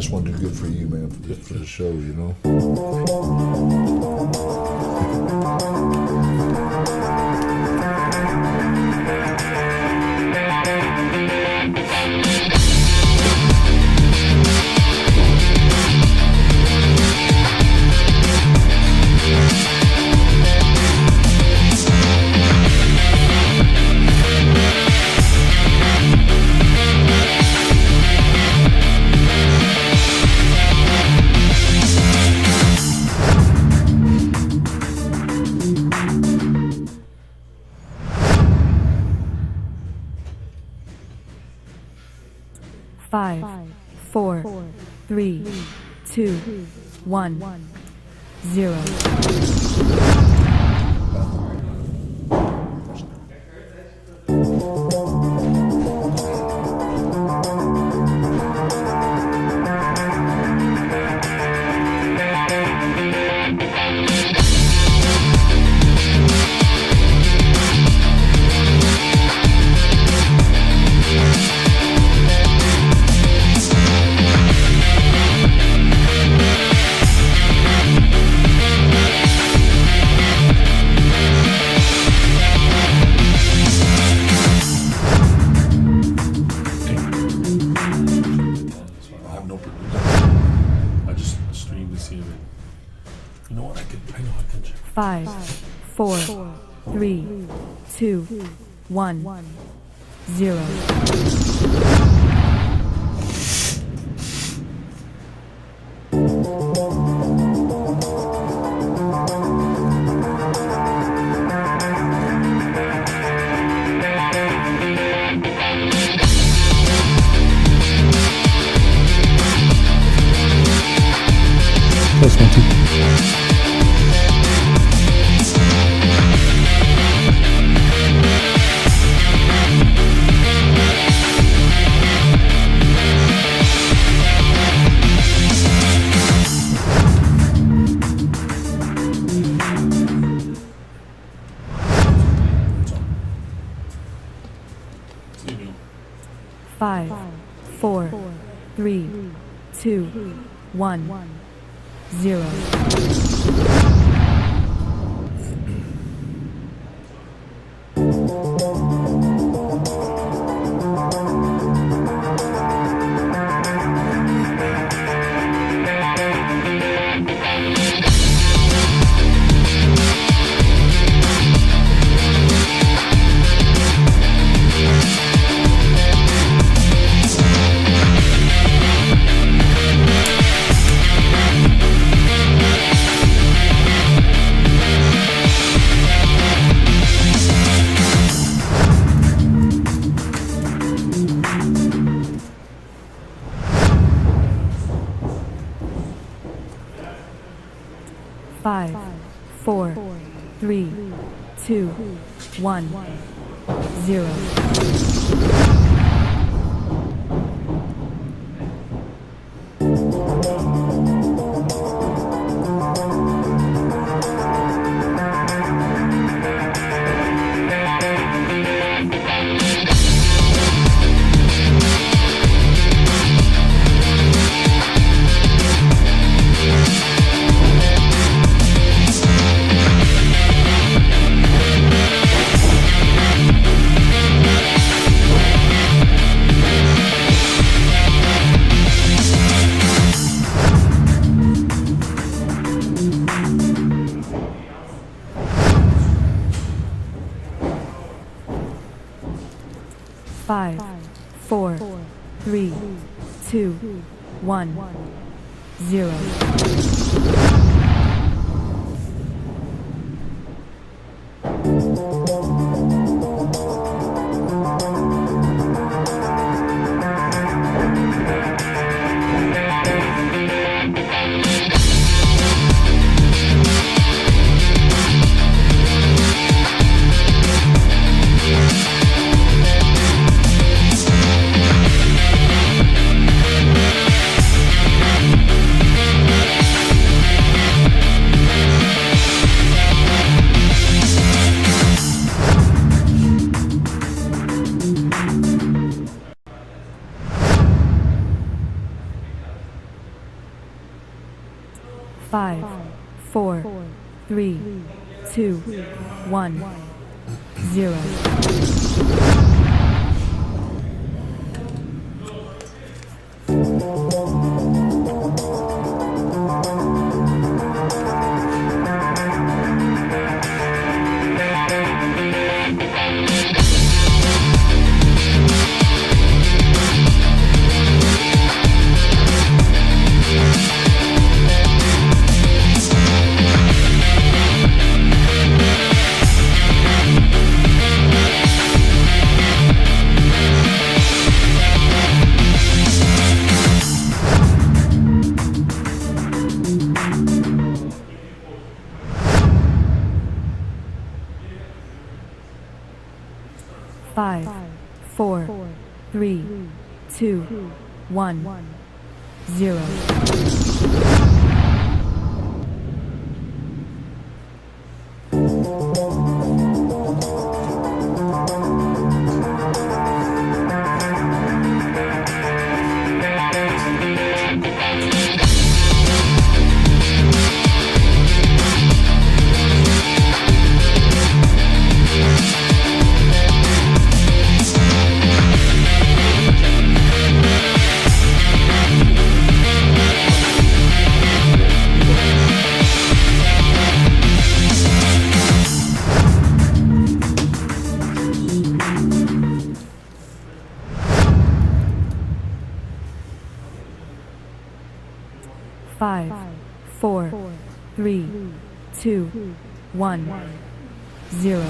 just want to do good for you, man, for the show, you know? Five, four, three, two, one, zero. Five, four, three, two, one, zero. Plus 1, 2. Five, four, three, two, one, zero. Five, four, three, two, one, zero. 5, 4, 3, 2, 1, 0. 5, 4, 3, 2, 1, 0. Five, 4, 3, 2, 1, 0. Five, 4, 3, 2, 1, 0.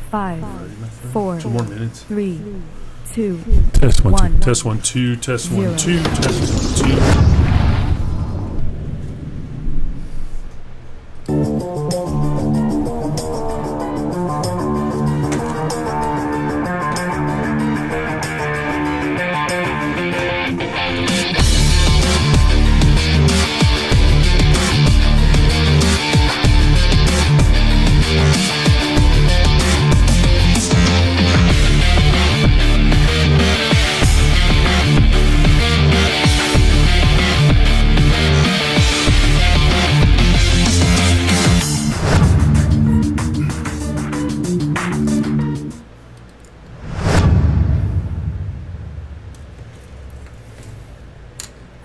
5, 4, 2 more minutes. 3, 2, Test 1, 1. 2. Test 1 2. Test 1 2. Zero. Test 1 2.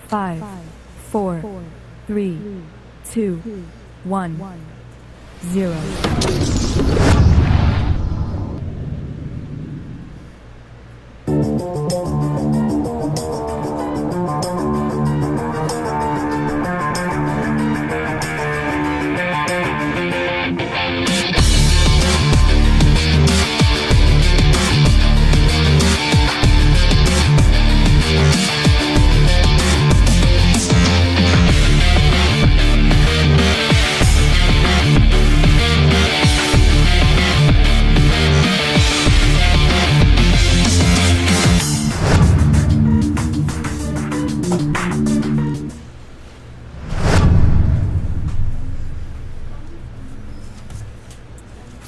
Five, 4, 3, 2, 1, 0.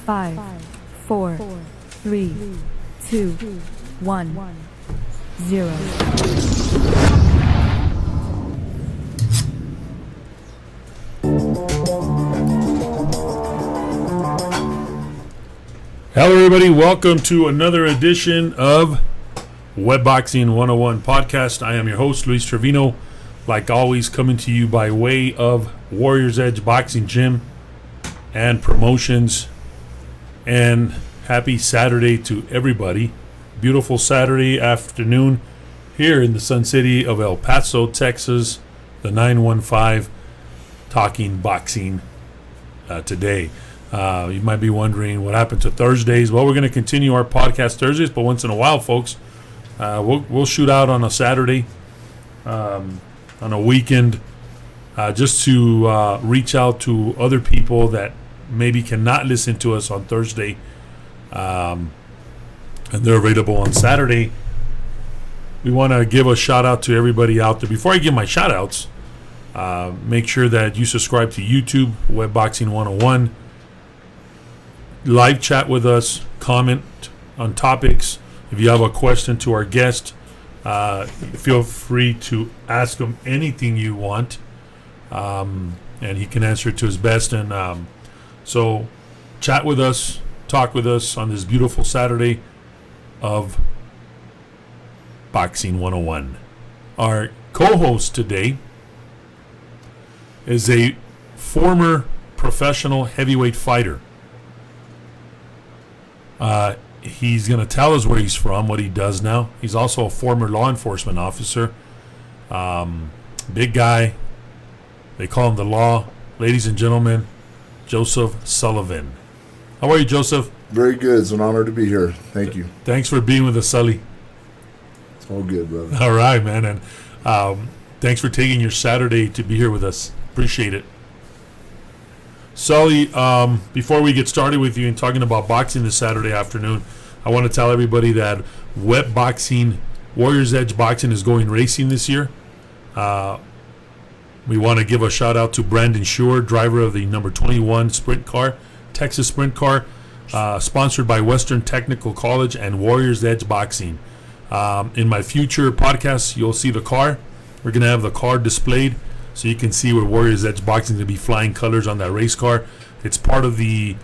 Five, 4, 3, 2, 1, 0. Hello, everybody. Welcome to another edition of Webboxing 101 podcast. I am your host, Luis Trevino. Like always, coming to you by way of Warriors Edge Boxing Gym and Promotions. And happy Saturday to everybody. Beautiful Saturday afternoon here in the Sun City of El Paso, Texas, the 915. talking boxing today. You might be wondering what happened to Thursdays. Well, we're going to continue our podcast Thursdays, but once in a while, folks, we'll shoot out on a Saturday, on a weekend, just to reach out to other people that maybe cannot listen to us on Thursday, and they're available on Saturday. We want to give a shout out to everybody out there. Before I give my shout outs, make sure that you subscribe to YouTube, Webboxing 101. Live chat with us, comment on topics. If you have a question to our guest, feel free to ask him anything you want, and he can answer it to his best. And so chat with us, talk with us on this beautiful Saturday of Boxing 101. Our co-host today is a former professional heavyweight fighter. He's going to tell us where he's from, what he does now. He's also a former law enforcement officer. Big guy. They call him the law. Ladies and gentlemen, Joseph Sullivan. How are you, Joseph? Very good. It's an honor to be here. Thank you. Thanks for being with us, Sully. It's all good, brother. All right, man. And thanks for taking your Saturday to be here with us. Appreciate it. Sully, before we get started with you and talking about boxing this Saturday afternoon, I want to tell everybody that Web Boxing, Warriors Edge Boxing is going racing this year. We want to give a shout out to Brandon Shore, driver of the number 21 sprint car, Texas sprint car, sponsored by Western Technical College and Warriors Edge Boxing. In my future podcasts, you'll see the car. We're going to have the car displayed so you can see where Warriors Edge Boxing is going to be flying colors on that race car. It's part of the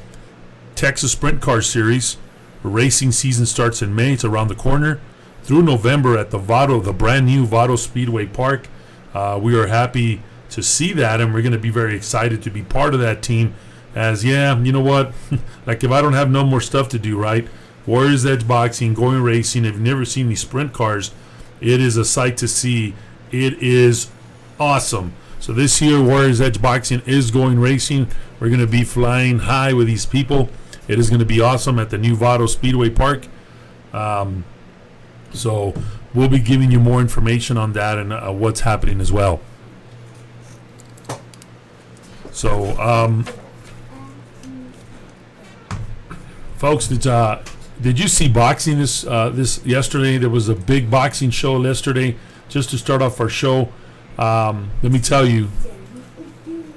Texas Sprint Car Series. Racing season starts in May. It's around the corner. Through November at the Vado, the brand new Vado Speedway Park. We are happy to see that, and we're going to be very excited to be part of that team. As, yeah, you know what? Like, if I don't have no more stuff to do, right? Warriors Edge Boxing, going racing. If you've never seen these sprint cars, it is a sight to see. It is awesome. So this year, Warriors Edge Boxing is going racing. We're going to be flying high with these people. It is going to be awesome at the new Vado Speedway Park. So we'll be giving you more information on that and what's happening as well. So, folks, did you see boxing this yesterday? There was a big boxing show yesterday. Just to start off our show, let me tell you,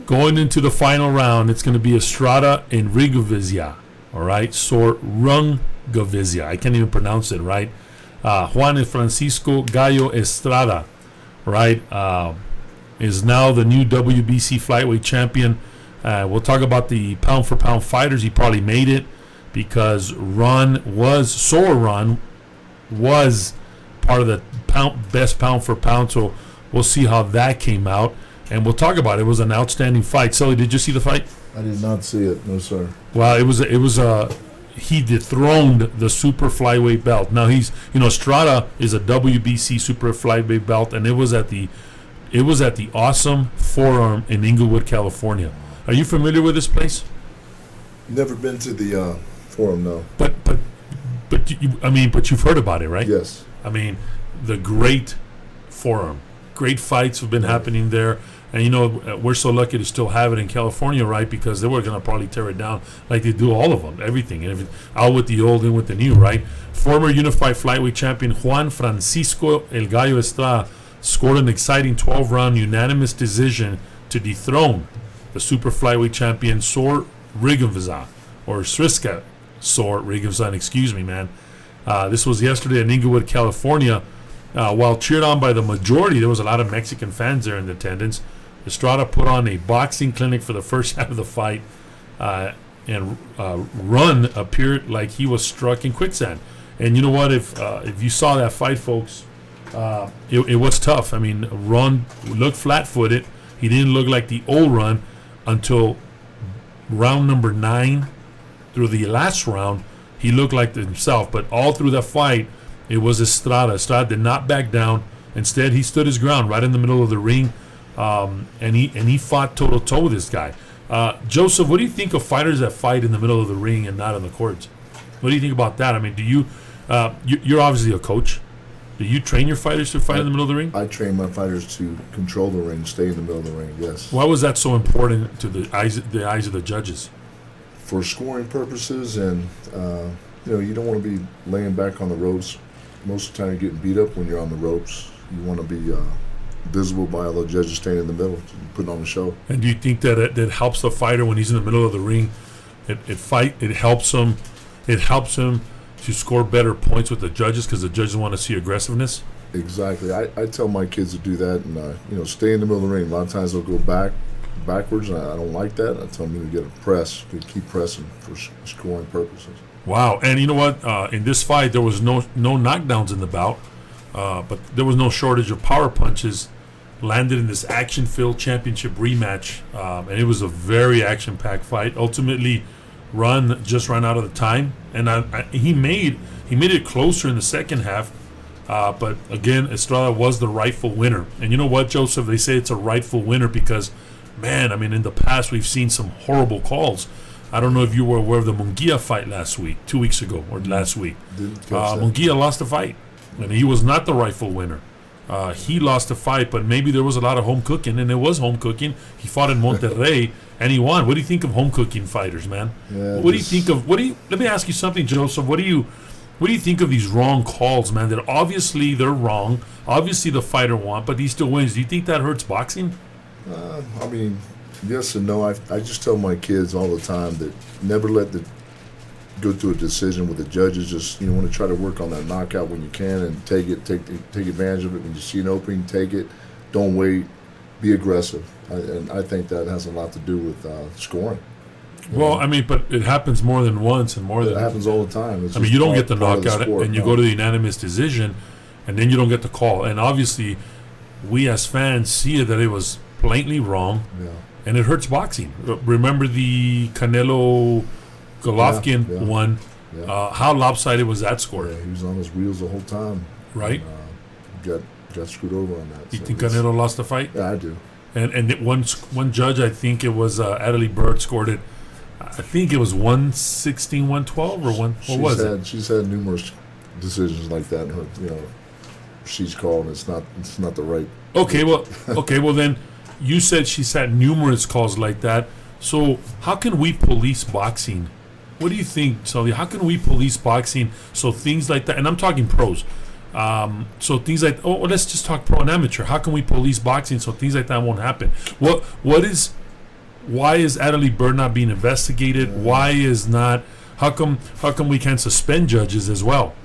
going into the final round, it's going to be Estrada and Rigavizia. All right, Sorungavizia. I can't even pronounce it right. Juan and Francisco Gallo Estrada, right, is now the new WBC flyweight champion. We'll talk about the pound-for-pound fighters. He probably made it because Ron was part of the best pound-for-pound, so we'll see how that came out, and we'll talk about it. It was an outstanding fight. Sully, did you see the fight? I did not see it. No, sir. Well, he dethroned the super flyweight belt. Now Estrada is a WBC super flyweight belt, and it was at the Awesome Forearm in Inglewood, California. Are you familiar with this place? Never been to the forum, no. But you've heard about it, right? Yes. I mean, the great forum, great fights have been happening there. And, we're so lucky to still have it in California, right? Because they were going to probably tear it down like they do all of them, everything. Out with the old, in with the new, right? Former unified flyweight champion Juan Francisco El Gallo Estrada scored an exciting 12-round unanimous decision to dethrone the super flyweight champion Sor Rigavizia, or Sriska Sor Rigavizia, excuse me, man. This was yesterday in Inglewood, California. While cheered on by the majority, there was a lot of Mexican fans there in attendance. Estrada put on a boxing clinic for the first half of the fight, and Run appeared like he was struck in quicksand. And you know what? If you saw that fight, folks, it was tough. I mean, Run looked flat-footed. He didn't look like the old Run until round number 9. Through the last round, he looked like himself. But all through the fight, it was Estrada. Estrada did not back down. Instead, he stood his ground right in the middle of the ring. and he fought toe to toe with this guy. Joseph, what do you think of fighters that fight in the middle of the ring and not on the courts? What do you think about that? I mean, do you're obviously a coach. Do you train your fighters to fight in the middle of the ring? I train my fighters to control the ring, stay in the middle of the ring. Yes. Why was that so important to the eyes of the judges? For scoring purposes, and you don't want to be laying back on the ropes. Most of the time, you're getting beat up when you're on the ropes. You want to be visible by all the judges staying in the middle, putting on the show. And do you think that that helps the fighter when he's in the middle of the ring? It helps him. It helps him to score better points with the judges because the judges want to see aggressiveness. Exactly. I tell my kids to do that, and stay in the middle of the ring. A lot of times they'll go backwards, and I don't like that. I tell them to get a press, to keep pressing for scoring purposes. Wow. And you know what? In this fight, there was no knockdowns in the bout, but there was no shortage of power punches landed in this action-filled championship rematch, and it was a very action-packed fight. Ultimately, just ran out of the time, and he made it closer in the second half. But again, Estrada was the rightful winner. And you know what, Joseph? They say it's a rightful winner because, man, I mean, in the past we've seen some horrible calls. I don't know if you were aware of the Munguia fight 2 weeks ago, or last week. Munguia lost the fight, and he was not the rightful winner. He lost the fight, but maybe there was a lot of home cooking, and it was home cooking. He fought in Monterrey, and he won. What do you think of home cooking fighters, man? Yeah, what do you think of? Let me ask you something, Joseph. What do you think of these wrong calls, man? That obviously they're wrong. Obviously the fighter won, but he still wins. Do you think that hurts boxing? I mean, yes and no. I just tell my kids all the time that never go to a decision with the judges. Just want to try to work on that knockout when you can, and take advantage of it when you see an opening. Take it. Don't wait. Be aggressive. And I think that has a lot to do with scoring. Well, I mean, but it happens more than once, and it happens all the time. I mean, you don't get the knockout, and you go to the unanimous decision, and then you don't get the call. And obviously, we as fans see that it was blatantly wrong, and it hurts boxing. Remember the Canelo Golovkin one? Yeah. How lopsided was that score? Yeah, he was on his wheels the whole time. Right. And, got screwed over on that. You think Canelo lost the fight? Yeah, I do. And one judge, I think it was Adelaide Bird, scored it. I think it was 116, 112, or one. What was it? She's had numerous decisions like that. She's called. It's not the right. Okay, well then, you said she's had numerous calls like that. So how can we police boxing? What do you think, Sully? How can we police boxing so things like that? And I'm talking pros. So things like let's just talk pro and amateur. How can we police boxing so things like that won't happen? Why is Adelaide Bird not being investigated? Why is not? How come we can't suspend judges as well?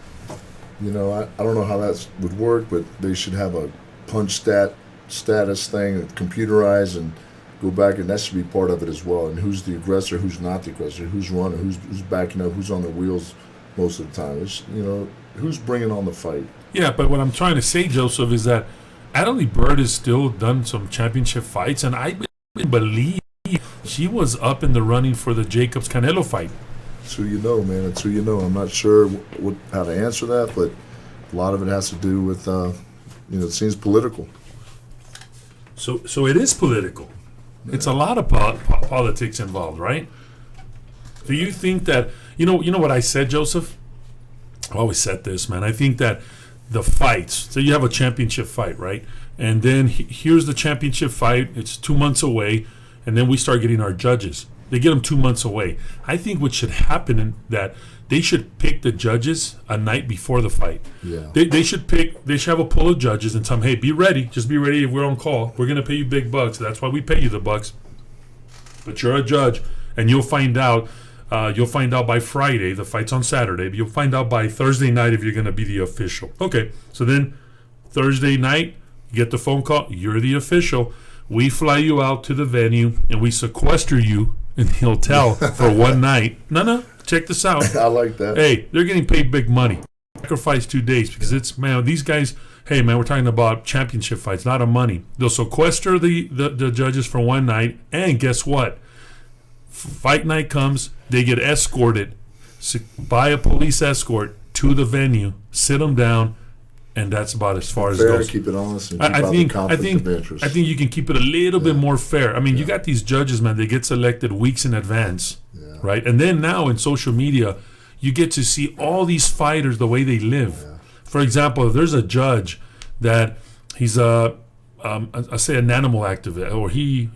I don't know how that would work, but they should have a punch status thing, computerized, and go back, and that should be part of it as well. And who's the aggressor, who's not the aggressor, who's running, who's backing up, who's on their wheels most of the time. It's, who's bringing on the fight. Yeah, but what I'm trying to say, Joseph, is that Adelaide Bird has still done some championship fights, and I believe she was up in the running for the Jacobs Canelo fight. It's who you know, man. It's who you know. I'm not sure how to answer that, but a lot of it has to do with, it seems political. So it is political. Yeah. It's a lot of politics involved, right? Do you think that, you know what I said, Joseph? I always said this, man. I think that the fights, so you have a championship fight, right? And then here's the championship fight. It's 2 months away, and then we start getting our judges. They get them 2 months away. I think what should happen is that they should pick the judges a night before the fight. Yeah. They should have a pool of judges and tell them, hey, be ready. Just be ready if we're on call. We're going to pay you big bucks. That's why we pay you the bucks. But you're a judge, and you'll find out. You'll find out by Friday. The fight's on Saturday, but you'll find out by Thursday night if you're going to be the official. Okay, so then Thursday night, you get the phone call. You're the official. We fly you out to the venue, and we sequester you in the hotel for one night. No, check this out. I like that. Hey, they're getting paid big money. Sacrifice 2 days because it's, man, these guys, hey, man, we're talking about championship fights, not a money. They'll sequester the judges for one night, and guess what? Fight night comes, they get escorted by a police escort to the venue, sit them down, and that's about as far as it Fair, goes. keep it honest, and keep I out think the conflict of interest. I think you can keep it a little bit more fair. I mean, you Yeah. got these judges, man. They get selected weeks in advance, Yeah. right? And then now in social media, you get to see all these fighters the way they live. Yeah. For example, if there's a judge that he's I say an animal activist, or he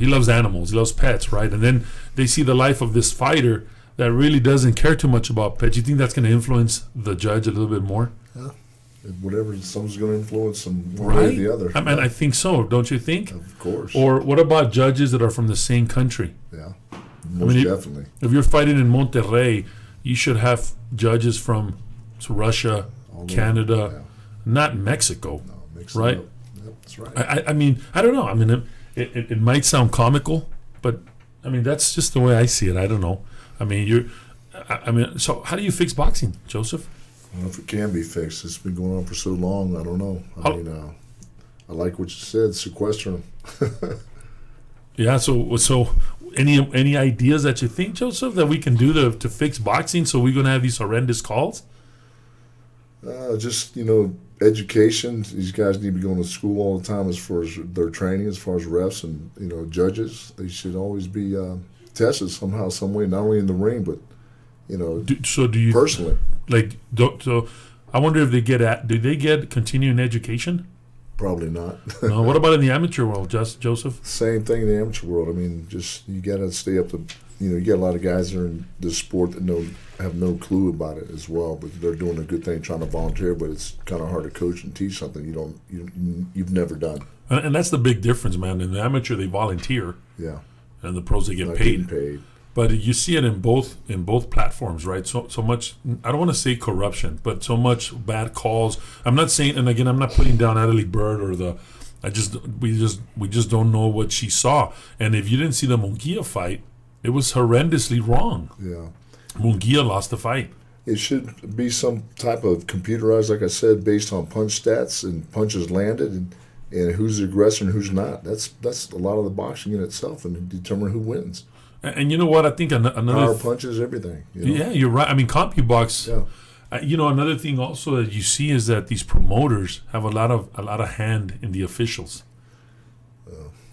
loves animals, he loves pets, right? And then they see the life of this fighter that really doesn't care too much about pets. You think that's going to influence the judge a little bit more? Whatever, someone's going to influence them one way or Right? the other. I mean, I think so. Don't you think? Of course. Or what about judges that are from the same country? Yeah, most mean, definitely. If you're fighting in Monterrey, you should have judges from Russia, All over. Canada, Yeah. not Mexico. No, mix it Right. up. Yep, that's right. I mean, I don't know. I mean, it might sound comical, but I mean, that's just the way I see it. I don't know. I mean, so how do you fix boxing, Joseph? I don't know if it can be fixed. It's been going on for so long. I don't know. How- I mean, I like what you said. Sequester them. Yeah. So any ideas that you think, Joseph, that we can do to fix boxing so we're gonna have these horrendous calls? Just education. These guys need to be going to school all the time as far as their training, as far as refs and judges. They should always be tested somehow, some way, not only in the ring but Do you personally. So I wonder if do they get continuing education? Probably not. No. What about in the amateur world, Joseph? Same thing in the amateur world. I mean, just you got to stay up to. You get a lot of guys that are in this sport that have no clue about it as well, but they're doing a good thing, trying to volunteer. But it's kind of hard to coach and teach something you've never done. And that's the big difference, man. In the amateur, they volunteer, Yeah, and the pros they get not paid. getting paid. But you see it in both platforms, right? So much. I don't want to say corruption, but so much bad calls. I'm not saying, and again, I'm not putting down Natalie Bird or we just don't know what she saw. And if you didn't see the Munguia fight, it was horrendously wrong. Yeah. Munguia lost the fight. It should be some type of computerized, like I said, based on punch stats and punches landed and who's the aggressor and who's not. That's a lot of the boxing in itself, and determine who wins. And you know what? I think another Power punches, everything. Yeah, you're right. I mean, CompuBox. Yeah. Another thing also that you see is that these promoters have a lot of hand in the officials.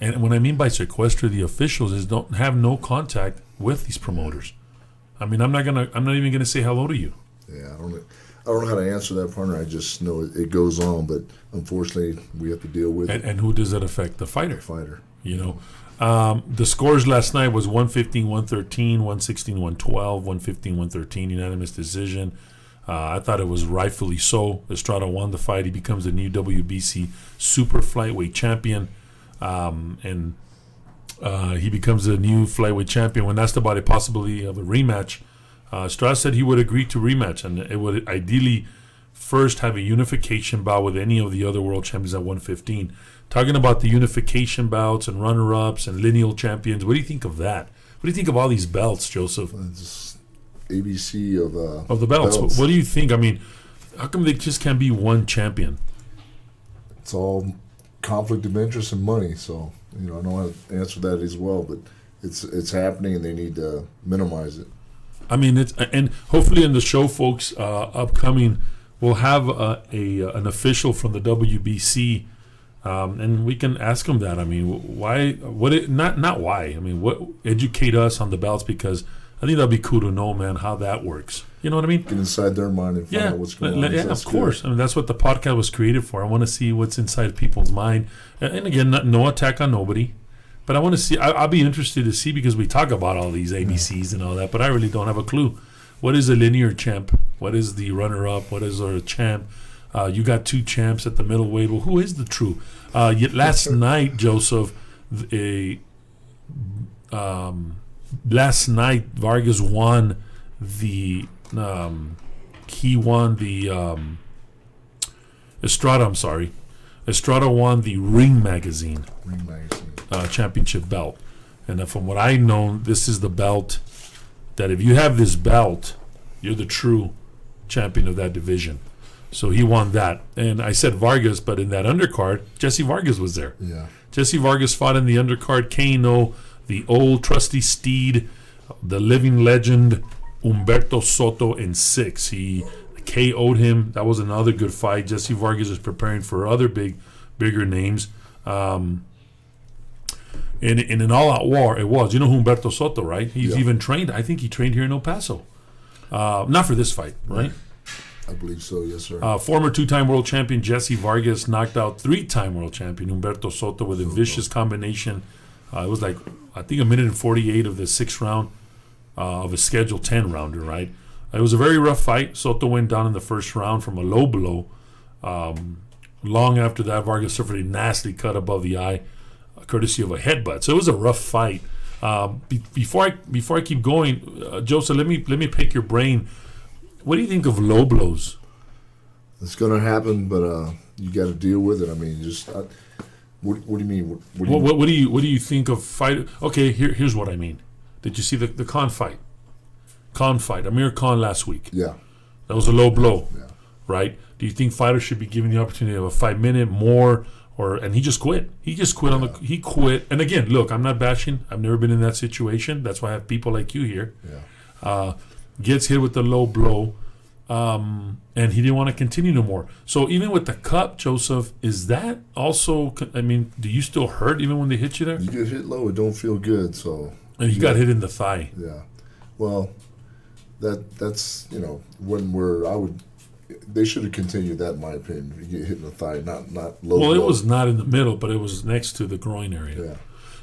And what I mean by sequester the officials is don't have no contact with these promoters. I mean, I'm not even gonna say hello to you. Yeah, I don't know how to answer that, partner. I just know it goes on, but unfortunately, we have to deal with it. And who does that affect? The fighter. Fighter. The scores last night was 115, 113, 116, 112, 115, 113, unanimous decision. I thought it was rightfully so. Estrada won the fight. He becomes the new WBC super flyweight champion. And he becomes the new flyweight champion. When asked about a possibility of a rematch, Estrada said he would agree to rematch, and it would ideally first have a unification bout with any of the other world champions at 115. Talking about the unification bouts and runner-ups and lineal champions, what do you think of that? What do you think of all these belts, Joseph? It's ABC Of the belts. What do you think? I mean, how come they just can't be one champion? It's all conflict of interest and money. So I don't know how to answer that as well, but it's happening, and they need to minimize it. I mean, and hopefully in the show, folks, upcoming, we'll have an official from the WBC, and we can ask them that. I mean, why? Not why. I mean, what? Educate us on the belts, because I think that'd be cool to know, man, how that works. You know what I mean? Get inside their mind and find out what's going on. Yeah, of course. I mean, that's what the podcast was created for. I want to see what's inside people's mind. And again, no attack on nobody. But I want to see, I'll be interested to see, because we talk about all these ABCs and all that, but I really don't have a clue. What is a linear champ? What is the runner-up? What is a champ? You got two champs at the middleweight. Well, who is the true? Yet last night, Joseph, last night, Vargas won the Estrada, I'm sorry. Estrada won the Ring Magazine championship belt. And from what I know, this is the belt that if you have this belt, you're the true champion of that division. So he won that. And I said Vargas, but in that undercard, Jesse Vargas was there. Yeah. Jesse Vargas fought in the undercard Kano, the old trusty steed, the living legend Humberto Soto in 6. KO'd him. That was another good fight. Jesse Vargas is preparing for other bigger names. In an all-out war, it was. You know Humberto Soto, right? He's even trained. I think he trained here in El Paso. Not for this fight, right? I believe so, yes, sir. Former two-time world champion Jesse Vargas knocked out three-time world champion Humberto Soto with a vicious combination. It was like, I think, 1:48 of the sixth round of a scheduled 10-rounder, right? It was a very rough fight. Soto went down in the first round from a low blow. Long after that, Vargas suffered a nasty cut above the eye, courtesy of a headbutt. So it was a rough fight. Before I keep going, Joseph, let me pick your brain. What do you think of low blows? It's going to happen, but you got to deal with it. I mean, what do you mean? What do you think of fight? Okay, here's what I mean. Did you see the Khan fight? Amir Khan last week. Yeah. That was a low blow, Yeah. right? Do you think fighters should be given the opportunity of a 5-minute more? And he just quit. He quit. And again, look, I'm not bashing. I've never been in that situation. That's why I have people like you here. Yeah. Gets hit with the low blow, and he didn't want to continue no more. So even with the cup, Joseph, is that also? I mean, do you still hurt even when they hit you there? You get hit low, it don't feel good. So. And he got hit in the thigh. Yeah. Well, that's they should have continued that, in my opinion. You get hit in the thigh, not low. Well, it was not in the middle, but it was next to the groin area. Yeah.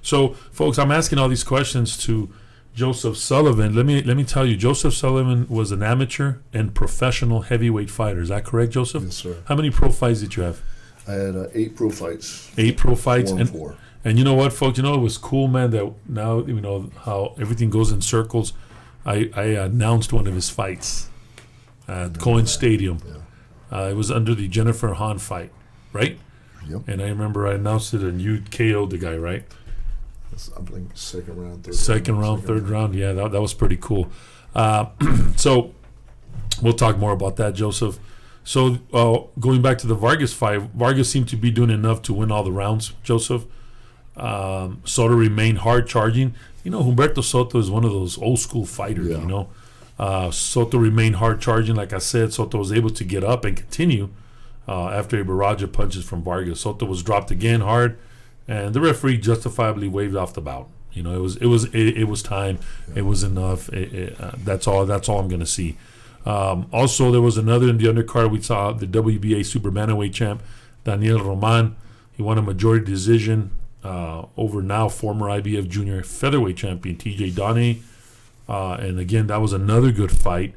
So, folks, I'm asking all these questions to Joseph Sullivan. Let me tell you, Joseph Sullivan was an amateur and professional heavyweight fighter. Is that correct, Joseph? Yes, sir. How many pro fights did you have? I had 8 pro fights. 8 pro fights. 4 and 4. And you know what, folks? You know, it was cool, man, that now, you know, how everything goes in circles. I announced one of his fights at Cohen Stadium. Yeah. It was under the Jennifer Hahn fight, right? Yep. And I remember I announced it, and you KO'd the guy, right? I think second round, third round. Yeah, that was pretty cool. So we'll talk more about that, Joseph. So going back to the Vargas fight, Vargas seemed to be doing enough to win all the rounds, Joseph. Soto remained hard charging. You know, Humberto Soto is one of those old school fighters, Yeah. you know. Soto remained hard charging. Like I said, Soto was able to get up and continue after a barrage of punches from Vargas. Soto was dropped again hard, and the referee justifiably waved off the bout. You know, it was time. Yeah. It was enough. That's all I'm going to see. Also, there was another in the undercard. We saw the WBA super bantamweight champ Daniel Roman. He won a majority decision over now former IBF junior featherweight champion TJ Donnie. And again, that was another good fight.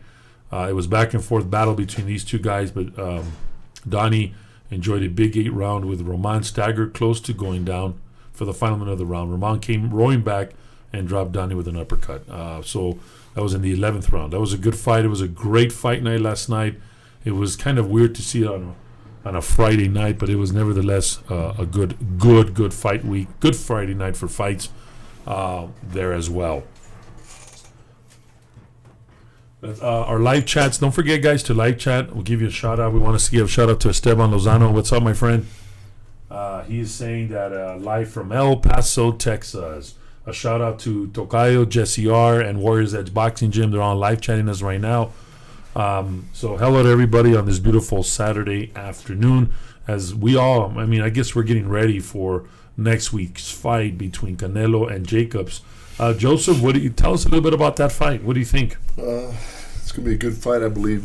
It was back and forth battle between these two guys, but Donnie enjoyed a big 8 round with Roman staggered close to going down for the final minute of the round. Roman came roaring back and dropped Donnie with an uppercut. So that was in the 11th round. That was a good fight. It was a great fight night last night. It was kind of weird to see it on a Friday night, but it was nevertheless a good fight week. Good Friday night for fights there as well. Our live chats, don't forget, guys, to live chat. We'll give you a shout out. We want to give a shout out to Esteban Lozano. What's up, my friend? He is saying that live from El Paso, Texas. A shout out to Tocayo, Jesse R, and Warriors Edge Boxing Gym. They're on live chatting us right now. So hello to everybody on this beautiful Saturday afternoon. As we all, I guess we're getting ready for next week's fight between Canelo and Jacobs. Joseph, tell us a little bit about that fight? What do you think? It's going to be a good fight, I believe.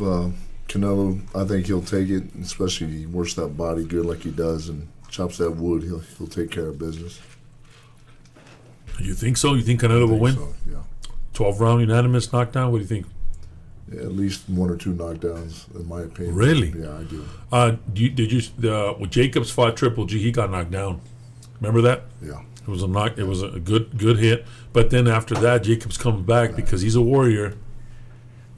Canelo, I think he'll take it, especially if he works that body good like he does and chops that wood. He'll take care of business. You think so? You think Canelo will win? So, yeah. 12-round unanimous knockdown? What do you think? Yeah, at least 1 or 2 knockdowns, in my opinion. Really? Yeah, I do. When Jacobs fought Triple G, he got knocked down. Remember that? Yeah. It was a good hit. But then after that, Jacobs comes back because he's a warrior,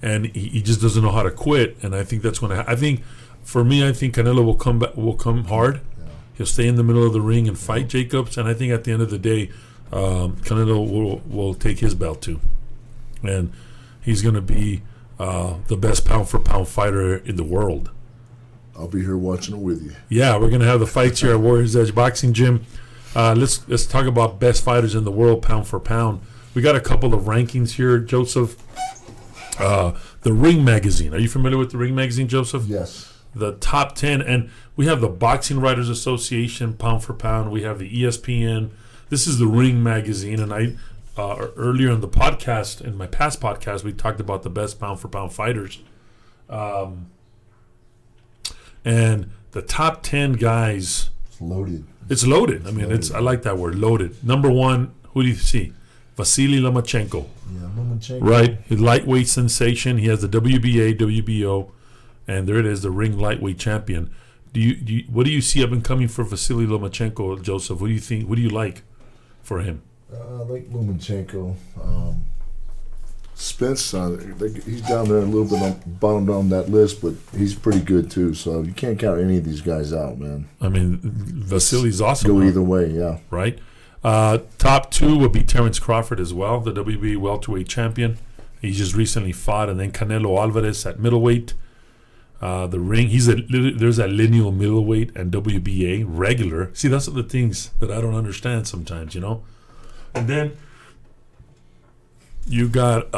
and he just doesn't know how to quit. And I think that's going to. I think Canelo will come hard. Yeah. He'll stay in the middle of the ring and fight Jacobs. And I think at the end of the day, Canelo will take his belt too, and he's going to be the best pound-for-pound fighter in the world. I'll be here watching it with you. Yeah, we're going to have the fights here at Warriors Edge Boxing Gym. Let's talk about best fighters in the world, pound for pound. We got a couple of rankings here, Joseph. the Ring Magazine. Are you familiar with the Ring Magazine, Joseph? Yes. The top 10, and we have the Boxing Writers Association, pound for pound. We have the ESPN. This is the Ring Magazine, and I earlier in the podcast, in my past podcast, we talked about the best pound for pound fighters, and the top 10 guys. It's loaded. It's loaded. I mean, I like that word, loaded. Number one, who do you see? Vasily Lomachenko. Yeah, Lomachenko. Right, his lightweight sensation. He has the WBA, WBO. And there it is, the ring lightweight champion. What do you see up and coming for Vasily Lomachenko, Joseph? What do you think? What do you like for him? I like Lomachenko. Spence, he's down there a little bit on bottom on that list, but he's pretty good too. So you can't count any of these guys out, man. I mean, Vasily's awesome. Go either way, yeah. Right. Top two would be Terrence Crawford as well, the WBA welterweight champion. He just recently fought, and then Canelo Alvarez at middleweight. The ring, there's that lineal middleweight and WBA regular. See, that's the things that I don't understand sometimes, you know. And then you got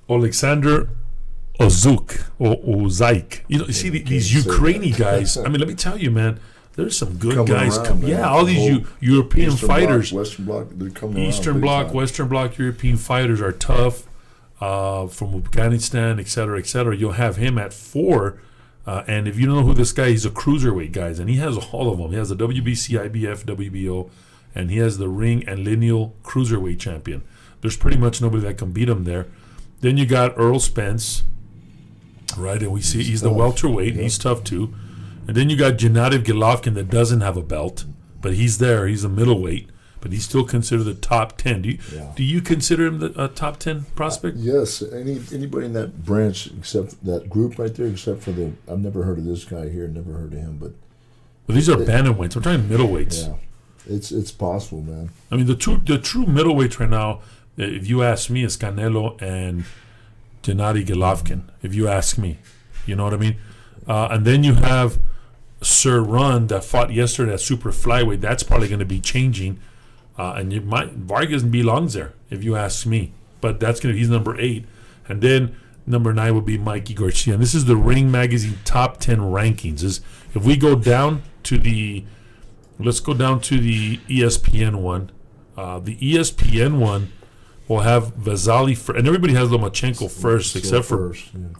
Alexander Usyk. You know, you see these Ukrainian guys. I mean, let me tell you, man. There's some good coming guys. Around, all these European Eastern fighters. Bloc, Western Bloc, they're coming Eastern around Bloc, big time. Western Bloc, European fighters are tough. From Afghanistan, et cetera, et cetera. You'll have him at 4. And if you don't know who this guy is, he's a cruiserweight, guys. And he has all of them. He has the WBC, IBF, WBO, and he has the ring and lineal cruiserweight champion. There's pretty much nobody that can beat him there. Then you got Earl Spence, right? And we see he's the welterweight. Yeah. He's tough, too. And then you got Gennady Golovkin that doesn't have a belt, but he's there. He's a middleweight. But he's still considered the top 10. Do you consider him the top 10 prospect? Yes. Anybody in that branch, except that group right there, except for I've never heard of this guy here, never heard of him. But These are bantamweights. We're talking middleweights. Yeah, it's possible, man. I mean, the true middleweights right now, if you ask me, is Canelo and Gennady Golovkin. If you ask me, you know what I mean. And then you have Sir Run that fought yesterday at super flyweight. That's probably going to be changing. And Vargas belongs there, if you ask me. But he's number 8. And then number 9 would be Mikey Garcia. And this is the Ring Magazine top 10 rankings. If we go down to let's go down to the ESPN one. The ESPN one will have Vasily first, and everybody has Lomachenko first, except for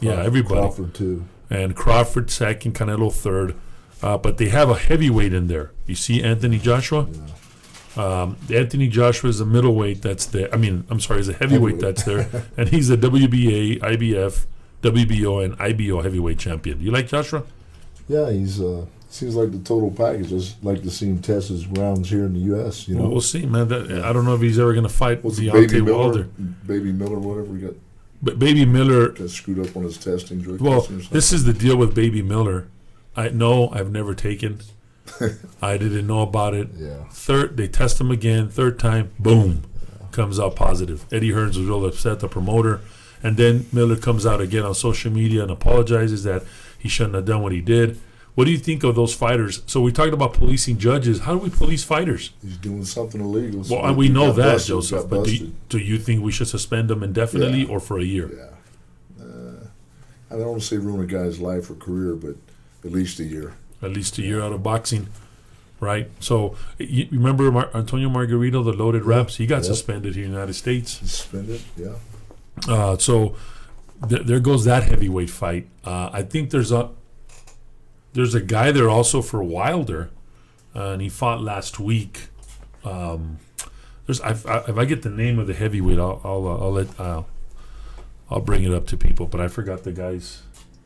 everybody. Crawford too, and Crawford second, Canelo third. But they have a heavyweight in there. You see Anthony Joshua. Yeah. Anthony Joshua is a middleweight that's there. Is a heavyweight that's there, and he's a WBA, IBF, WBO, and IBO heavyweight champion. You like Joshua? Yeah, he's seems like the total package. Just like to see him test his grounds here in the U.S. You know, well, we'll see, man. I don't know if he's ever going to fight Baby Wilder. Baby Miller, whatever we got. But Baby Miller got screwed up on his testing. This is the deal with Baby Miller. I've never taken. I didn't know about it. Yeah. They test him again. Third time, boom, comes out positive. Eddie Hearns was real upset, the promoter. And then Miller comes out again on social media and apologizes that he shouldn't have done what he did. What do you think of those fighters? So we talked about policing judges. How do we police fighters? He's doing something illegal. So well, we know that, Joseph. But do you think we should suspend them indefinitely or for a year? Yeah. I don't want to say ruin a guy's life or career, but at least a year. At least a year out of boxing, right? So you remember Antonio Margarito, the loaded reps? He got suspended here in the United States. Suspended, yeah. So there goes that heavyweight fight. I think there's a guy there also for Wilder, and he fought last week. If I get the name of the heavyweight, I'll bring it up to people. But I forgot the guys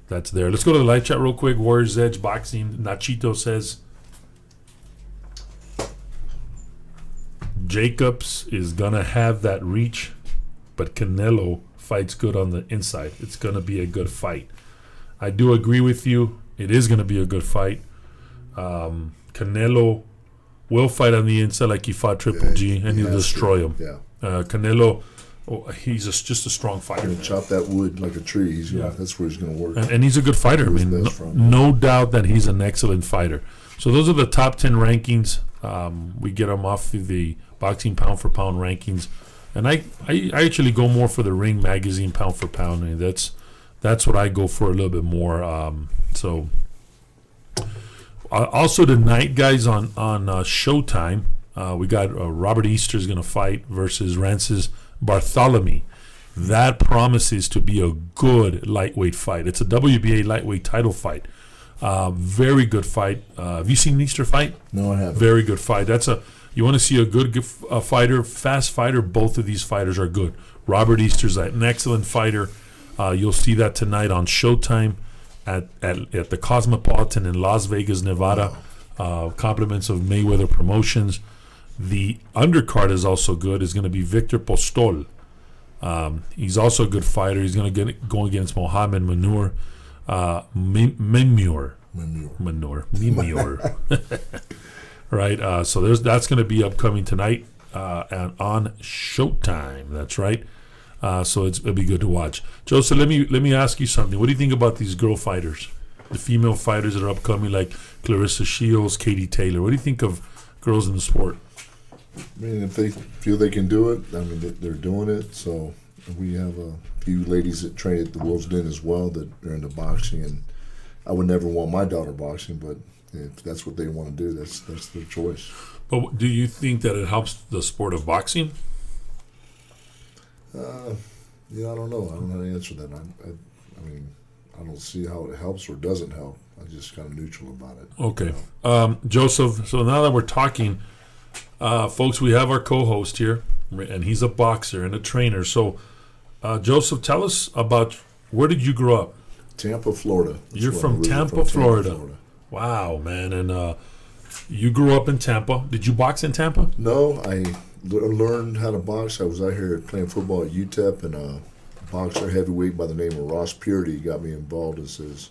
that's there. Let's go to the live chat real quick. Warriors Edge Boxing. Nachito says Jacobs is gonna have that reach, but Canelo fights good on the inside. It's gonna be a good fight. I do agree with you. It is gonna be a good fight. Canelo will fight on the inside like he fought Triple G, and he'll destroy him. Yeah. Canelo, he's just a strong fighter. He's gonna chop that wood like a tree. That's where he's gonna work. And he's a good fighter. I mean, no doubt that he's an excellent fighter. So those are the top 10 rankings. We get them off the boxing pound for pound rankings. And I actually go more for the Ring magazine pound for pound. I mean, that's what I go for a little bit more. Also tonight, guys, on Showtime, we got Robert Easter's going to fight versus Rances Bartholomew. That promises to be a good lightweight fight. It's a WBA lightweight title fight. Very good fight. Have you seen Easter fight? No, I haven't. See Very good fight. You want to see a good fighter, fast fighter. Both of these fighters are good. Robert Easter's an excellent fighter. You'll see that tonight on Showtime at the Cosmopolitan in Las Vegas, Nevada. Compliments of Mayweather Promotions. The undercard is also good. Is going to be Victor Postol. He's also a good fighter. He's going to go against Mohamed Manur. Memur. Right. So that's going to be upcoming tonight and on Showtime. That's right. So it'll be good to watch. Joseph, let me ask you something. What do you think about these girl fighters, the female fighters that are upcoming, like Clarissa Shields, Katie Taylor? What do you think of girls in the sport? I mean, if they feel they can do it, I mean, they're doing it. So we have a few ladies that train at the Wolves Den as well that are into boxing, and I would never want my daughter boxing, but if that's what they want to do, that's their choice. But do you think that it helps the sport of boxing? I don't know. I don't know how to answer that. I mean, I don't see how it helps or doesn't help. I'm just kind of neutral about it. Okay. Joseph, so now that we're talking, folks, we have our co-host here, and he's a boxer and a trainer. So, Joseph, tell us about, where did you grow up? Tampa, Florida. You're from Tampa, Florida. Wow, man. And you grew up in Tampa. Did you box in Tampa? No, I learned how to box. I was out here playing football at UTEP, and a boxer heavyweight by the name of Ross Purity got me involved and says,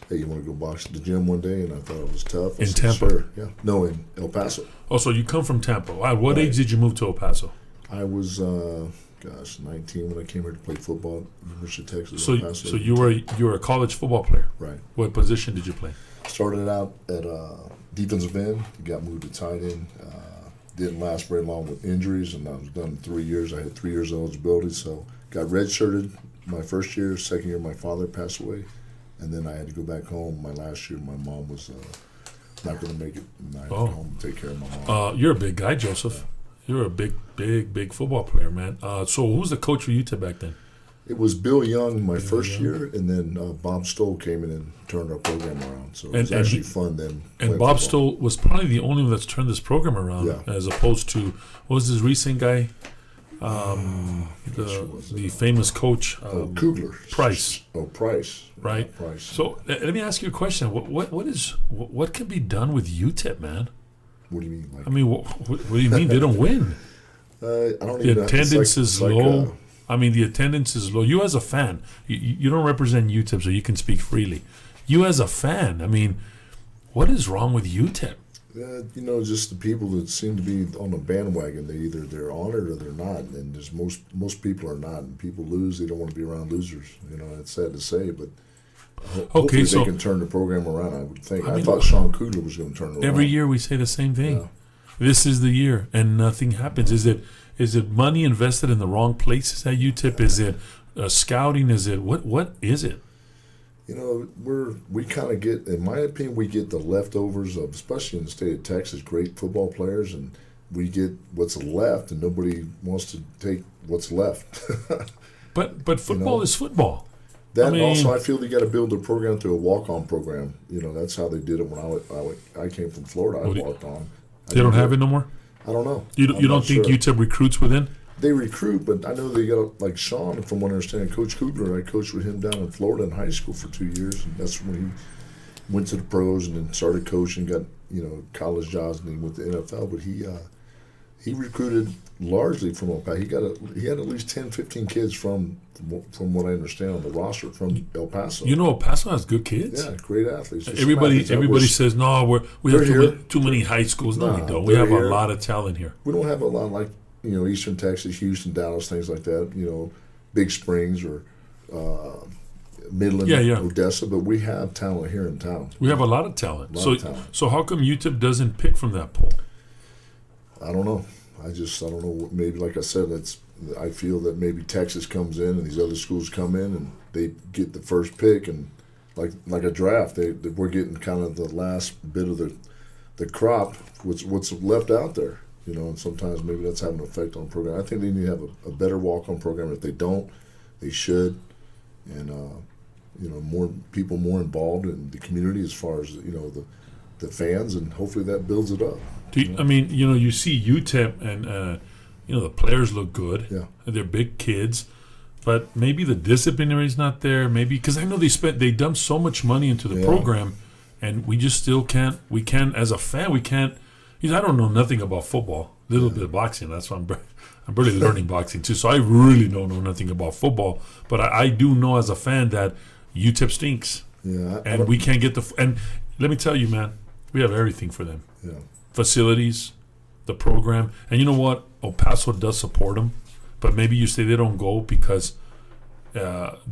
"Hey, you want to go box at the gym one day?" And I thought it was tough. In Tampa? Sure. Yeah. No, in El Paso. Oh, so you come from Tampa. At what Right. age did you move to El Paso? I was, 19 when I came here to play football at University of Texas. So, El Paso. so you were a college football player. Right. What position did you play? Started out at defensive end, got moved to tight end. Didn't last very long with injuries, and I was done in 3 years. I had 3 years of eligibility, so got redshirted my first year. Second year, my father passed away, and then I had to go back home. My last year, my mom was not going to make it, and I had to go home and take care of my mom. You're a big guy, Joseph. You're a big football player, man. So who was the coach for UTEP back then? It was Bill Young my first year, and then Bob Stoll came in and turned our program around. So it was actually fun then. And Bob Stoll was probably the only one that's turned this program around, as opposed to, what was this recent guy? The famous coach, Kugler. Price. Price. Right. Price. So let me ask you a question. What can be done with UTEP, man? What do you mean? I mean, what do you mean they don't win? I don't The even attendance is low. I mean, the attendance is low. You as a fan, you don't represent UTEP, so you can speak freely. You as a fan, I mean, what is wrong with UTEP? Just the people that seem to be on the bandwagon. They're on it or they're not, and there's most people are not. And people lose; they don't want to be around losers. It's sad to say, but hopefully they can turn the program around. I would think. I thought Sean Kugler was going to turn it around. Every year we say the same thing. Yeah. This is the year, and nothing happens. Is it money invested in the wrong places at UTEP? Is it scouting? Is it what is it? We kind of get, in my opinion, we get the leftovers of, especially in the state of Texas, great football players, and we get what's left, and nobody wants to take what's left. But football is football. Also, I feel they got to build their program through a walk-on program. That's how they did it when I came from Florida. I walked on. They don't have it no more? I don't know. You don't think UTEP recruits within? They recruit, but I know they got, like Sean, from what I understand, Coach Kugler, I coached with him down in Florida in high school for 2 years, and that's when he went to the pros and then started coaching, got, college jobs, and he went to the NFL, but he recruited largely from El Paso. He had at least 10, 15 kids from what I understand on the roster from El Paso. El Paso has good kids. Yeah, great athletes. Everybody says, no, we have too many high schools. No, we don't. We have a lot of talent here. We don't have a lot like, Eastern Texas, Houston, Dallas, things like that, Big Springs or Midland, Odessa, but we have talent here in town. We have a lot of talent. So how come UTEP doesn't pick from that pool? I don't know. I don't know. Maybe, like I said, I feel that maybe Texas comes in and these other schools come in and they get the first pick, and like a draft, we're getting kind of the last bit of the crop, what's left out there. And sometimes maybe that's having an effect on the program. I think they need to have a better walk-on program. If they don't, they should. And, more people more involved in the community as far as, the fans, and hopefully that builds it up. You see UTEP and, the players look good. Yeah. They're big kids. But maybe the disciplinary is not there. Maybe because I know they dumped so much money into the program, and we just still can't. We can't, as a fan, we can't. I don't know nothing about football. A little bit of boxing. That's why I'm really learning boxing too. So I really don't know nothing about football. But I do know as a fan that UTEP stinks. Yeah, and we can't get and let me tell you, man, we have everything for them. Yeah. Facilities, the program, and you know what? El Paso does support them. But maybe you say they don't go because they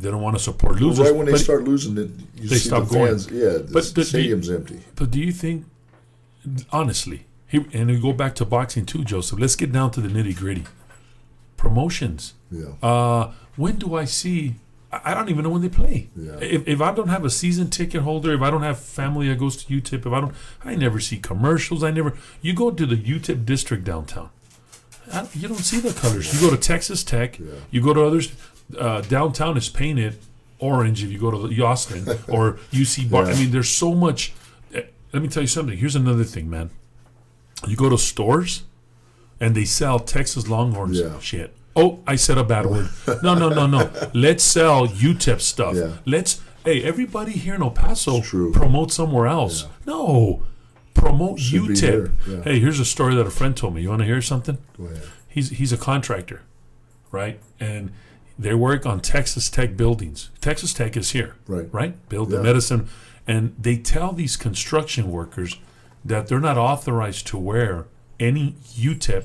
don't want to support losers. Well, right when they start losing, you they see stop the fans. going. Yeah, the stadium's empty. But do you think, honestly, and we go back to boxing too, Joseph, let's get down to the nitty-gritty. Promotions. Yeah. When do I see... I don't even know when they play. Yeah. If I don't have a season ticket holder, if I don't have family that goes to UTEP, I never see commercials. You go to the UTEP district downtown. You don't see the colors. You go to Texas Tech. Yeah. You go to others. Downtown is painted orange if you go to Austin or UC Bar. Yeah. There's so much. Let me tell you something. Here's another thing, man. You go to stores, and they sell Texas Longhorns shit. Oh, I said a bad word. No. Let's sell UTEP stuff. Yeah. Everybody here in El Paso True. promote somewhere else. Yeah. No. Promote Should be UTEP. here. Yeah. Hey, here's a story that a friend told me. You want to hear something? Go ahead. He's a contractor, right? And they work on Texas Tech buildings. Texas Tech is here, right? Build the medicine. And they tell these construction workers that they're not authorized to wear any UTEP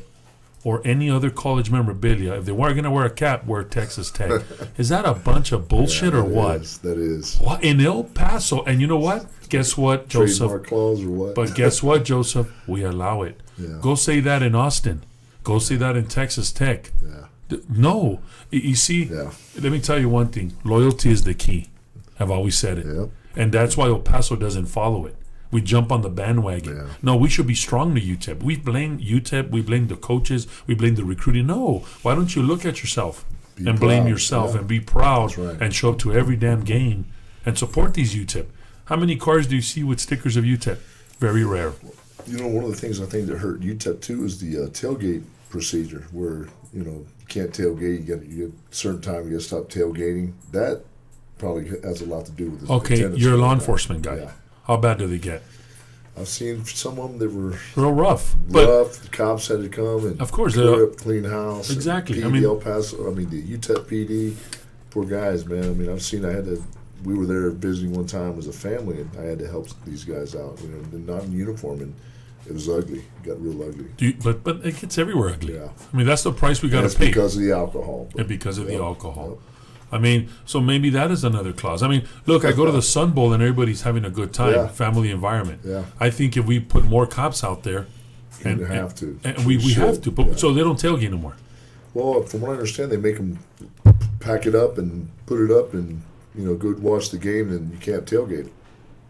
or any other college memorabilia. If they weren't going to wear a cap, wear Texas Tech. Is that a bunch of bullshit or what? That is. What? In El Paso. And you know what? Guess what, Joseph? Trademark clause or what? But guess what, Joseph? We allow it. Yeah. Go say that in Austin. Go say that in Texas Tech. Yeah. No. You see, let me tell you one thing. Loyalty is the key. I've always said it. Yeah. And that's why El Paso doesn't follow it. We jump on the bandwagon. Yeah. No, we should be strong to UTEP. We blame UTEP. We blame the coaches. We blame the recruiting. No. Why don't you look at yourself and blame yourself and be proud and show up to every damn game and support these UTEP? How many cars do you see with stickers of UTEP? Very rare. One of the things I think that hurt UTEP too is the tailgate procedure, where you can't tailgate. You get a certain time you got to stop tailgating. That probably has a lot to do with it. Okay, you're a law enforcement guy. Yeah. How bad do they get? I've seen some of them that were real rough. The cops had to come and of course clear up, clean house. Exactly. PD, El Paso. The UTEP PD. Poor guys, man. We were there visiting one time as a family, and I had to help these guys out. They're not in uniform, and it was ugly. It got real ugly. But it gets everywhere ugly. Yeah. That's the price we got to pay. Because of the alcohol. And because of the alcohol. So maybe that is another clause. Look, I go to the Sun Bowl and everybody's having a good time, family environment. Yeah. I think if we put more cops out there, and have to. And we have to, but so they don't tailgate anymore. Well, from what I understand, they make them pack it up and put it up and go watch the game, and you can't tailgate it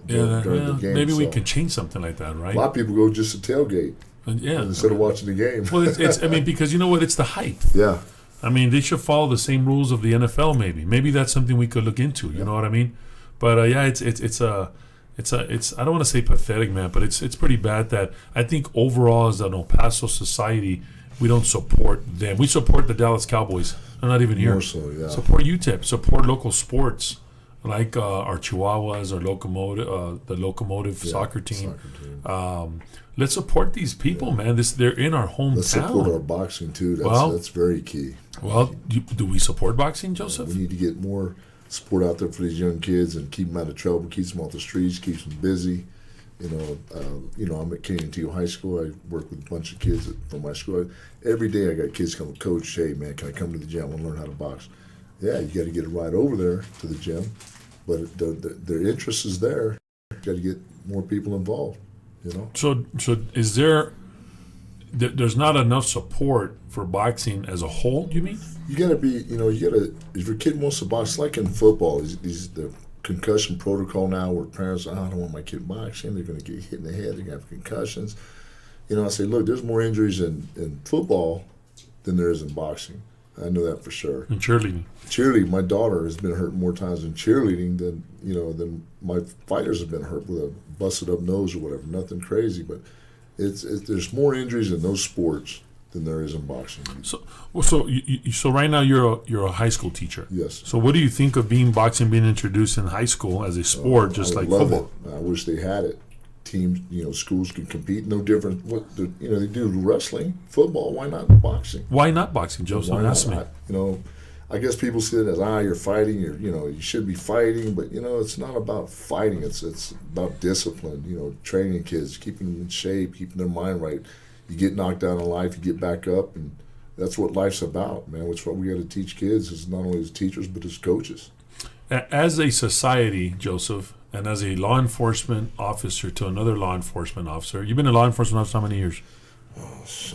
during the game. Maybe we can change something like that, right? A lot of people go just to tailgate instead of watching the game. Well, it's because you know what? It's the hype. Yeah. They should follow the same rules of the NFL. Maybe that's something we could look into. You know what I mean? But it's I don't want to say pathetic, man, but it's pretty bad that I think overall as an El Paso society, we don't support them. We support the Dallas Cowboys. They're not even here. More so, yeah. Support UTEP. Support local sports like our Chihuahuas, our the locomotive soccer team. Let's support these people, man. They're in our hometown. Let's support our boxing too. That's very key. Well, do we support boxing, Joseph? We need to get more support out there for these young kids and keep them out of trouble, keep them off the streets, keep them busy. I'm at Canyon High School. I work with a bunch of kids from my school. Every day I got kids come, Coach, hey, man, can I come to the gym? I want to learn how to box. Yeah, you got to get a ride over there to the gym. But their interest is there. You got to get more people involved, So is there there's not enough support for boxing as a whole. You mean? You gotta be, if your kid wants to box, like in football, the concussion protocol now where parents, I don't want my kid boxing, they're gonna get hit in the head, they're gonna have concussions. I say, look, there's more injuries in football than there is in boxing. I know that for sure. In cheerleading. Cheerleading, my daughter has been hurt more times in cheerleading than my fighters have been hurt with a busted up nose or whatever. Nothing crazy, but there's more injuries in those sports than there is in boxing. So right now you're a high school teacher. Yes. So what do you think of boxing being introduced in high school as a sport, just like football? I wish they had it. Teams, schools could compete. No different. They do wrestling, football. Why not boxing? Why not boxing, Joseph? Ask me. I guess people see it as you're fighting. You should be fighting, but it's not about fighting. It's about discipline. Training kids, keeping them in shape, keeping their mind right. You get knocked down in life, you get back up, and that's what life's about, man. That's what we got to teach kids, is not only as teachers but as coaches. As a society, Joseph, and as a law enforcement officer to another law enforcement officer, you've been a law enforcement officer how many years?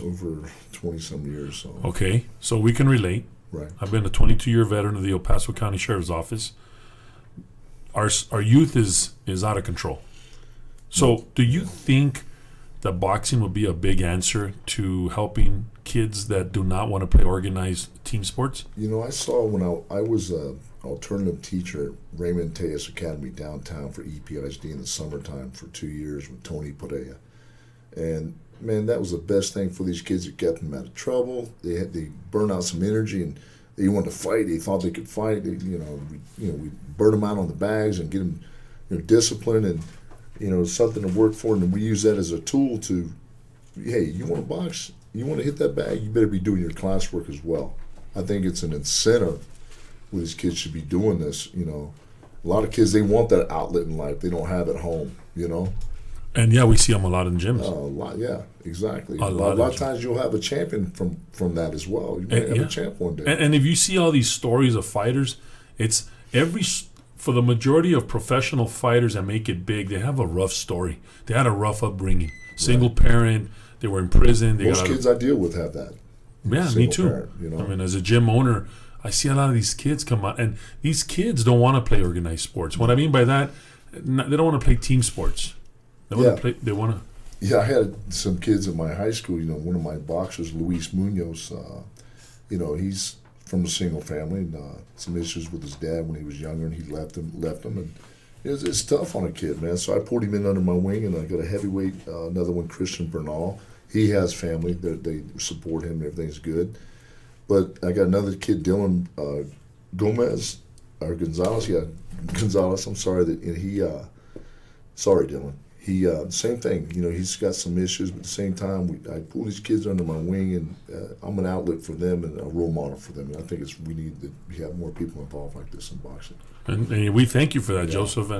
Over 20-some years. So. Okay, so we can relate. Right. I've been a 22-year veteran of the El Paso County Sheriff's Office. Our youth is out of control. So do you think that boxing would be a big answer to helping kids that do not want to play organized team sports? I saw when I was an alternative teacher at Raymond Tejas Academy downtown for EPISD in the summertime for 2 years with Tony Perea. And, man, that was the best thing for these kids. It kept them out of trouble. They burned out some energy, and they wanted to fight. They thought they could fight. We burn them out on the bags and get them disciplined and, something to work for, and we use that as a tool to, hey, you want to box, you want to hit that bag, you better be doing your classwork as well. I think it's an incentive where these kids should be doing this. A lot of kids, they want that outlet in life they don't have at home. And yeah, we see them a lot in gyms. A lot, yeah, exactly. A lot of times you'll have a champion from that as well. You might have a champ one day. And if you see all these stories of fighters, it's for the majority of professional fighters that make it big, they have a rough story. They had a rough upbringing. Single parent, they were in prison. Most kids I deal with have that. Yeah, me too. Parent, I mean, as a gym owner, I see a lot of these kids come out, and these kids don't want to play organized sports. What I mean by that, they don't want to play team sports. They want to play. They want to. Yeah, I had some kids in my high school. One of my boxers, Luis Munoz. He's from a single family, and some issues with his dad when he was younger, and he left him, and it's tough on a kid, man. So I pulled him in under my wing, and I got a heavyweight, another one, Christian Bernal. He has family; they support him, and everything's good. But I got another kid, Dylan Gomez or Gonzalez. Yeah, Gonzalez. I'm sorry sorry, Dylan. He same thing. He's got some issues, but at the same time, I pull these kids under my wing, and I'm an outlet for them and a role model for them. And I think we need to have more people involved like this in boxing. And we thank you for that, Joseph.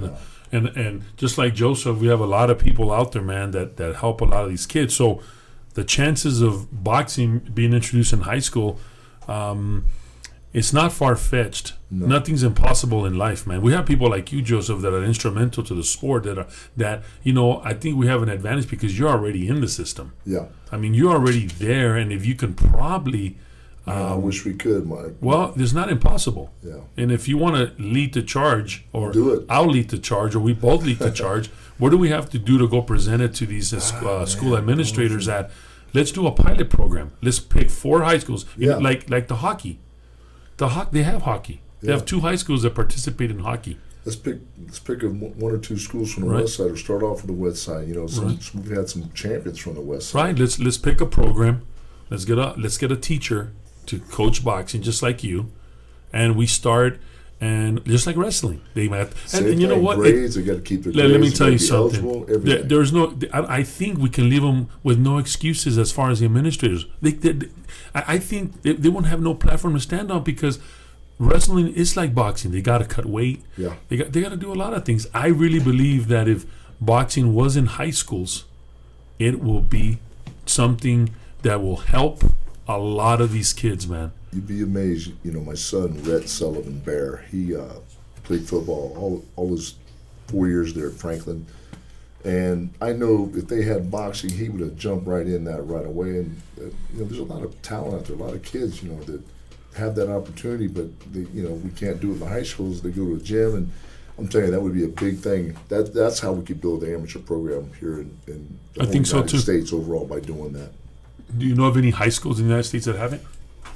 And just like Joseph, we have a lot of people out there, man, that help a lot of these kids. So the chances of boxing being introduced in high school, it's not far-fetched. No. Nothing's impossible in life, man. We have people like you, Joseph, that are instrumental to the sport. I think we have an advantage because you're already in the system. Yeah. I mean, you're already there, and if you can probably... I wish we could, Mike. Well, it's not impossible. Yeah. And if you want to lead the charge, or do it. I'll lead the charge, or we both lead the charge, what do we have to do to go present it to these school administrators that let's do a pilot program. Let's pick 4 high schools, like the hockey. They have hockey. They have 2 high schools that participate in hockey. Let's pick 1 or 2 schools from the west side, or start off with the west side. We've had some champions from the west side. Right. Let's pick a program. Let's get a teacher to coach boxing, just like you, and we start. And just like wrestling, they might. And you know what? Grades, they got to keep their grades. Let me tell you something. There's no. I think we can leave them with no excuses as far as the administrators. I think they won't have no platform to stand on because wrestling is like boxing. They got to cut weight. Yeah. They got to do a lot of things. I really believe that if boxing was in high schools, it will be something that will help a lot of these kids, man. You'd be amazed. My son, Rhett Sullivan Bear, he played football all his 4 years there at Franklin. And I know if they had boxing, he would have jumped right in that right away. And there's a lot of talent out there, a lot of kids, that have that opportunity, but we can't do it in the high schools. They go to a gym, and I'm telling you, that would be a big thing. That's how we could build the amateur program here in the I think so United too. States overall by doing that. Do you know of any high schools in the United States that haven't?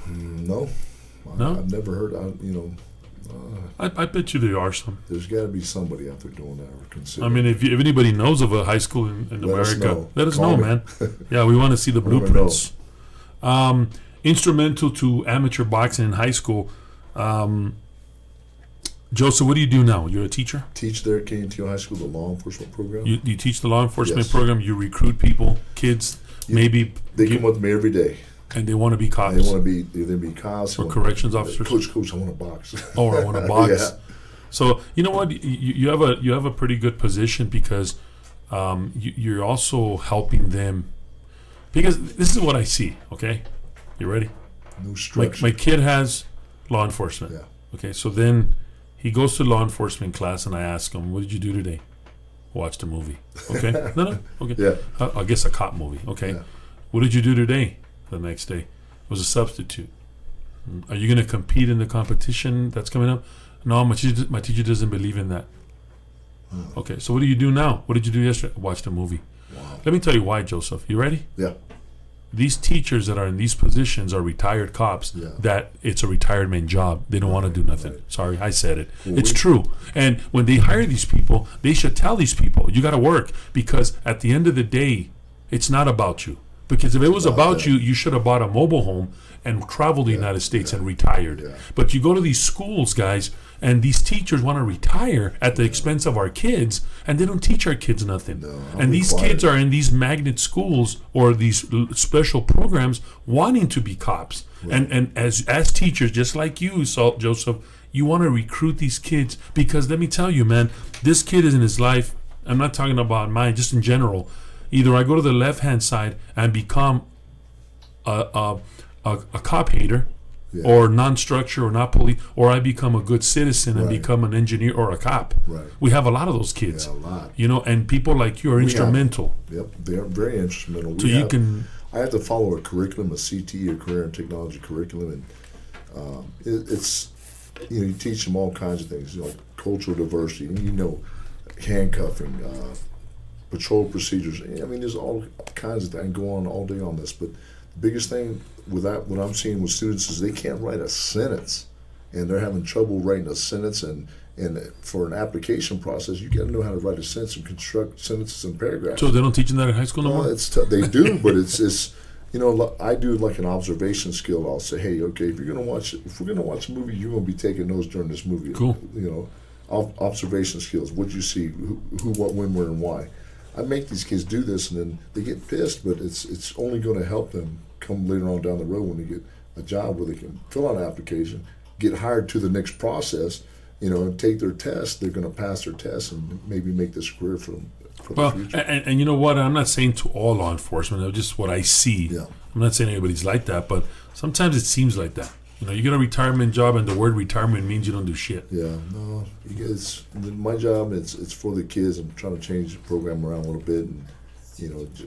No, No? I've never heard. I bet you there are some. There's got to be somebody out there doing that or considering. I mean, if anybody knows of a high school in Let us America, know. let us Call know, me. man. Yeah, we want to see the wanna blueprints. Instrumental to amateur boxing in high school. Joseph, what do you do now? You're a teacher? Teach there at KNTO High School, the law enforcement program. You teach the law enforcement Yes. program. You recruit people, kids, maybe, They come up to me every day. and they want to be cops. They want to be either be cops Or corrections officers. Coach, I want to box. Or I want to box. Yeah. So you know what? You have a pretty good position because you're also helping them. Because this is what I see. Okay, you ready? No structure. My kid has law enforcement. Yeah. Okay, so then he goes to law enforcement class, and I ask him, "What did you do today?" Watched a movie. Okay. No. Okay. Yeah. I guess a cop movie. Okay. Yeah. What did you do today? The next day was a substitute. Are you going to compete in the competition that's coming up? No, my teacher doesn't believe in that. Okay, so what do you do now? What did you do yesterday? Watched a movie. Wow. Let me tell you why, Joseph. You ready? Yeah. These teachers that are in these positions are retired cops. Yeah. That it's a retirement job. They don't want to do nothing. right. Sorry, I said it. Well, It's we- true. And when they hire these people, they should tell these people, you got to work, because at the end of the day, it's not about you. Because if it was about about that. you, you should have bought a mobile home and traveled the United States and retired. Yeah. But you go to these schools, guys, and these teachers want to retire at the expense of our kids, and they don't teach our kids nothing. No, I'm And these required. kids are in these magnet schools or these special programs wanting to be cops. And as teachers, just like you, Joseph, you want to recruit these kids because let me tell you, man, this kid is in his life. I'm not talking about mine, just in general. Either I go to the left-hand side and become a cop hater, Yeah. or non-structure or not police, or I become a good citizen and Right. become an engineer or a cop. Right. We have a lot of those kids. Yeah, a lot. And people like you are We instrumental. Yep. They're very instrumental. So you can. I have to follow a curriculum, a CTE, a career and technology curriculum, and it's you teach them all kinds of things. Cultural diversity, handcuffing, patrol procedures. I mean, there's all kinds of things. I can go on all day on this, but the biggest thing with that, what I'm seeing with students is they can't write a sentence, and they're having trouble writing a sentence. And for an application process, you got to know how to write a sentence and construct sentences and paragraphs. So they don't teach them that in high school no Well, more. they do, but it's I do like an observation skill. I'll say, hey, okay, if we're gonna watch a movie, you're gonna be taking notes during this movie. Cool. Observation skills. What'd you see? Who, what, when, where, and why? I make these kids do this, and then they get pissed, but it's only going to help them come later on down the road when they get a job where they can fill out an application, get hired to the next process, and take their test. They're going to pass their test and maybe make this career for them. Well, the future. and you know what? I'm not saying to all law enforcement. It's just what I see. Yeah. I'm not saying everybody's like that, but sometimes it seems like that. You get a retirement job, and the word retirement means you don't do shit. Yeah, no, it's my job. It's for the kids. I'm trying to change the program around a little bit, and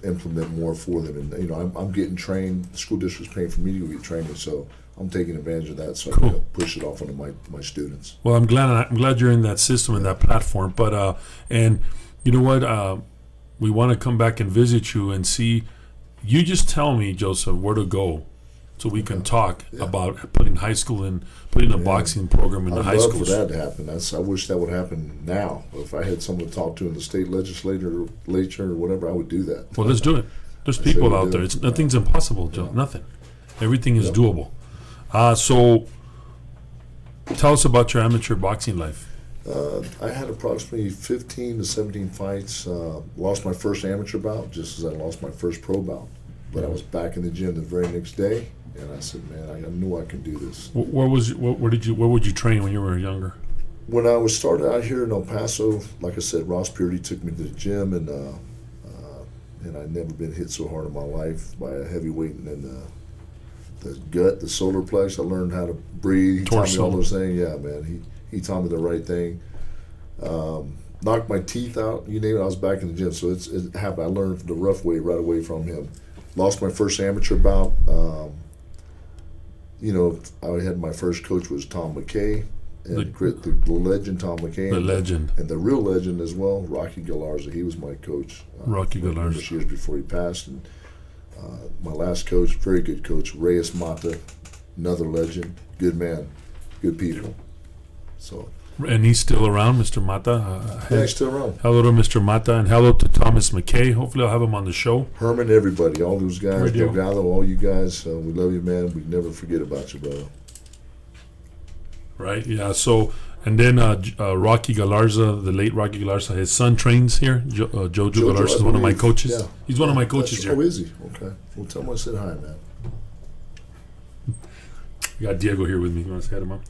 implement more for them. And I'm getting trained. The school district's paying for me to go get training, so I'm taking advantage of that. So I Cool. can push it off onto my students. Well, I'm glad you're in that system and that platform. But and you know what? We want to come back and visit you and see. You just tell me, Joseph, where to go, so we can talk about putting high school in, putting a boxing program in the I'd high love schools. for that to happen. I wish that would happen now. If I had someone to talk to in the state legislature or whatever, I would do that. Well, let's do it. There's I say people we out do there. it. It's nothing's impossible, Joe. Yeah. Nothing. Everything is Yep. doable. So, tell us about your amateur boxing life. I had approximately 15 to 17 fights. Lost my first amateur bout just as I lost my first pro bout. But I was back in the gym the very next day, and I said, "Man, I knew I could do this." Where would you train when you were younger? When I was started out here in El Paso, like I said, Ross Purdy took me to the gym, and I'd never been hit so hard in my life by a heavyweight in the gut, the solar plex. I learned how to breathe. He taught me Torso. all those things. Yeah, man, he taught me the right thing. knocked my teeth out. You name it, I was back in the gym. So it happened. I learned the rough way right away from him. Lost my first amateur bout. I had my first coach was Tom McKay, and the legend Tom McKay. The legend. And the real legend as well, Rocky Galarza. He was my coach. Rocky Galarza. 6 years before he passed. And my last coach, very good coach, Reyes Mata, another legend, good man, good people. So. And he's still around, Mr. Mata. Yeah, he's still around. Hello to Mr. Mata, and hello to Thomas McKay. Hopefully I'll have him on the show. Herman, everybody, all those guys, Right, deal. Delgado, all you guys, we love you, man. We never forget about you, brother. Right, yeah. So, and then Rocky Galarza, the late Rocky Galarza, his son trains here. Jojo Galarza is one of my coaches. Yeah. He's one of my coaches here. Oh, is he? Okay. Well, tell him I said hi, man. We got Diego here with me. You want to say hi to Mom?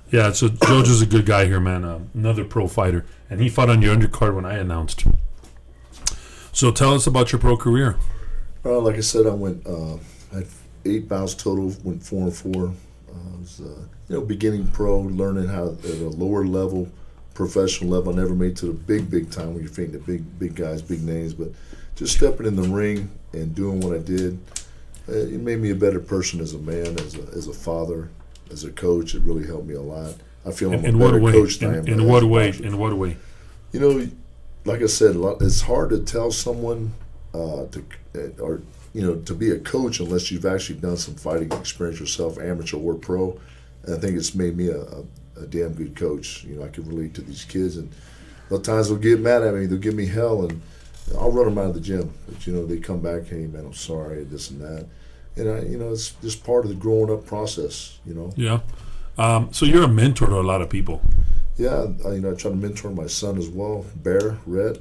Yeah, so Jojo's a good guy here, man. Another pro fighter. And he fought on your undercard when I announced. So tell us about your pro career. Like I said, I went, I had 8 bouts total, went 4-4. I was, beginning pro, learning how at a lower level, professional level. I never made to the big time when you're fighting the big guys, big names. But just stepping in the ring and doing what I did, it made me a better person as a man, as a father, as a coach. It really helped me a lot. I feel I'm a better coach than I am. In what way? In what way? Like I said, it's hard to tell someone to be a coach unless you've actually done some fighting experience yourself, amateur or pro. And I think it's made me a damn good coach. I can relate to these kids, and a lot of times they'll get mad at me, they'll give me hell, and I'll run them out of the gym. But they come back, hey man, I'm sorry, this and that. And it's just part of the growing up process. Yeah. So you're a mentor to a lot of people. Yeah, I try to mentor my son as well, Bear, Red.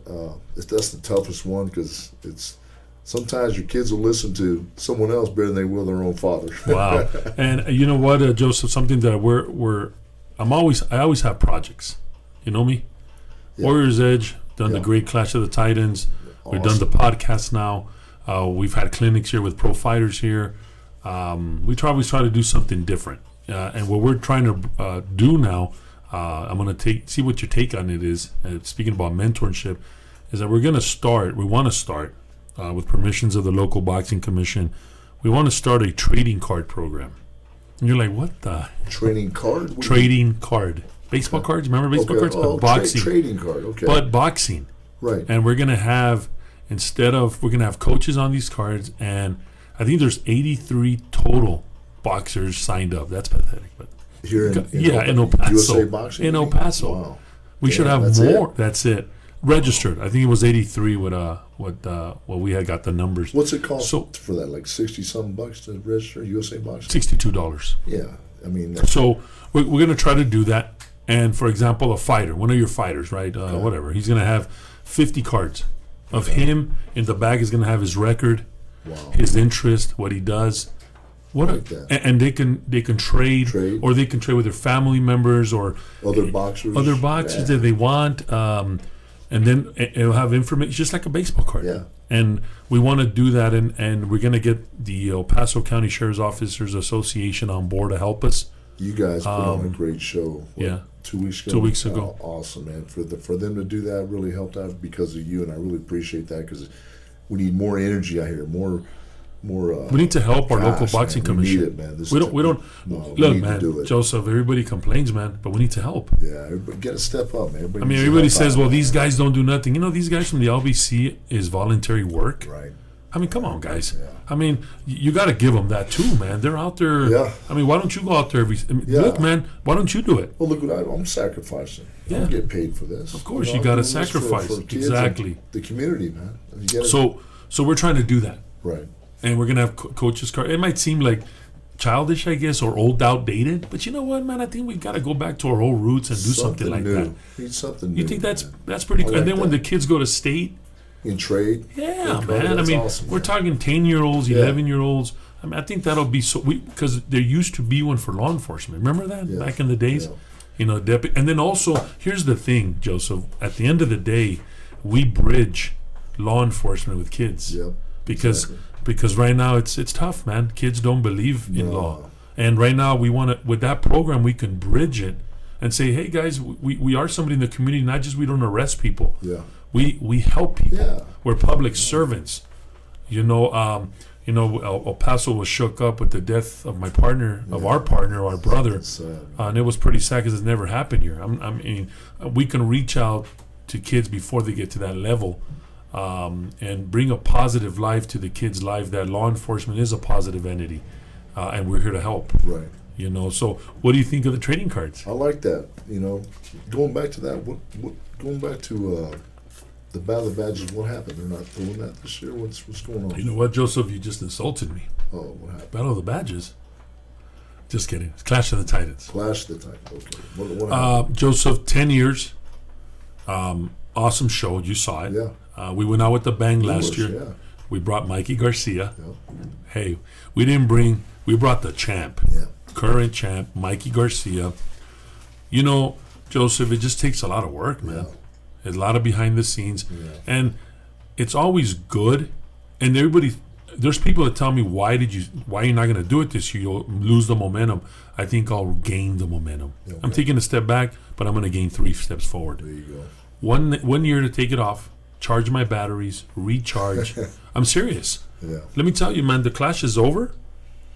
That's the toughest one because it's sometimes your kids will listen to someone else better than they will their own father. Wow. And you know what, Joseph? Something that I always have projects. You know me, Yeah. Warriors Edge, done the Yeah. Great Clash of the Titans. Awesome. We've done the podcast now. We've had clinics here with pro fighters here. We always try to do something different. And what we're trying to do now, I'm going to see what your take on it is. Speaking about mentorship, is that we want to start, with permissions of the local boxing commission, we want to start a trading card program. And you're like, what the? Trading card? Trading card. Baseball cards? Remember baseball cards? But boxing. Trading card, okay. But boxing. Right. And we're going to have, we're going to have coaches on these cards, and I think there's 83 total boxers signed up. That's pathetic, but Here in El Paso. USA Boxing? In El Paso. Wow. We should have that's more. it. That's it. Registered. I think it was 83 what we had got the numbers. What's it cost So- for that? Like $60-something to register USA Boxing? $62. Yeah. I mean, So we're going to try to do that. And for example, a fighter, one of your fighters, right? Whatever. He's going to have 50 cards of him. In the back is going to have his record, wow. his interest, what he does. Like that. And they can trade, or they can trade with their family members or Other boxers. that they want. And then it'll have information, just like a baseball card. Yeah. And we want to do that, and we're going to get the El Paso County Sheriff's Officers Association on board to help us. You guys put on a great show. Yeah. 2 weeks ago. 2 weeks ago. Awesome, man. For them to do that really helped out because of you, and I really appreciate that because we need more energy out here, more. We need to help our local boxing commission. We need it, man. We don't. We Look, need man, to do it. Joseph. Everybody complains, man, but we need to help. Yeah, everybody get a step up, man. Everybody says, "Well, these guys don't do nothing." These guys from the LBC is voluntary work. Right. Come on, guys. Yeah. You got to give them that too, man. They're out there. Yeah. Why don't you go out there Yeah. Look, man. Why don't you do it? Well, look what I'm sacrificing. Yeah. I don't get paid for this. Of course, I'm you got to doing this sacrifice. for kids Exactly. and the community, man. You get it? So we're trying to do that, Right. and we're gonna have coaches card. It might seem like childish, I guess, or outdated, but you know what, man? I think we got to go back to our old roots and do something like new. that. Need something new. You think that's man. pretty I cool? like And then when that. the kids go to state, In trade? yeah, Okay, man. that's awesome, We're man. talking 10-year-olds, Yeah. 11-year-olds. I think that'll be because there used to be one for law enforcement. Remember that Yeah. back in the days? Yeah. And then also, here's the thing, Joseph. At the end of the day, we bridge law enforcement with kids. Yep. Because Exactly. because right now it's tough, man. Kids don't believe in No. law, and right now we want to with that program we can bridge it and say, hey guys, we are somebody in the community. Not just we don't arrest people. Yeah. We help people. Yeah. We're public servants. El Paso was shook up with the death of my partner, of our partner, our brother, and it was pretty sad because it's never happened here. I mean, we can reach out to kids before they get to that level, and bring a positive life to the kids' life. That law enforcement is a positive entity, and we're here to help. Right. So what do you think of the trading cards? I like that. Going back to that, going back to the Battle of the Badges, what happened? They're not doing that this year? What's going on? You know what, Joseph? You just insulted me. Oh, what happened? Battle of the Badges? Just kidding. It's Clash of the Titans. Clash of the Titans. Okay. What happened? Joseph, 10 years. Awesome show. You saw it. Yeah. We went out with the bang last year. Yeah. We brought Mikey Garcia. Yeah. Hey, we brought the champ. Yeah. Current champ, Mikey Garcia. Joseph, it just takes a lot of work, man. Yeah. There's a lot of behind the scenes. Yeah. And it's always good. And there's people that tell me, why you're not going to do it this year? You'll lose the momentum. I think I'll gain the momentum. Okay. I'm taking a step back, but I'm going to gain 3 steps forward. There you go. One year to take it off, charge my batteries, recharge. I'm serious. Yeah. Let me tell you, man, the clash is over,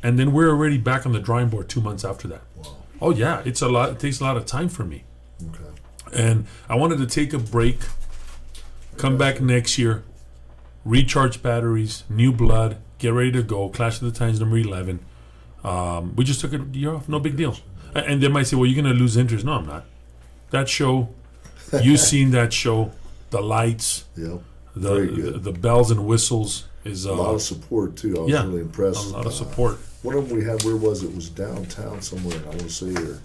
and then we're already back on the drawing board 2 months after that. Wow. Oh yeah, it takes a lot of time for me. Okay. And I wanted to take a break, come back next year, recharge batteries, new blood, get ready to go. Clash of the Titans number 11. We just took a year off, no big deal. And they might say, well, you're going to lose interest. No, I'm not. That show, you've seen that show, the lights, Yeah. Very the good. the bells and whistles is A lot of support too. I was really impressed. a lot of support. One of them we had, where was it? It was downtown somewhere, and I want to say it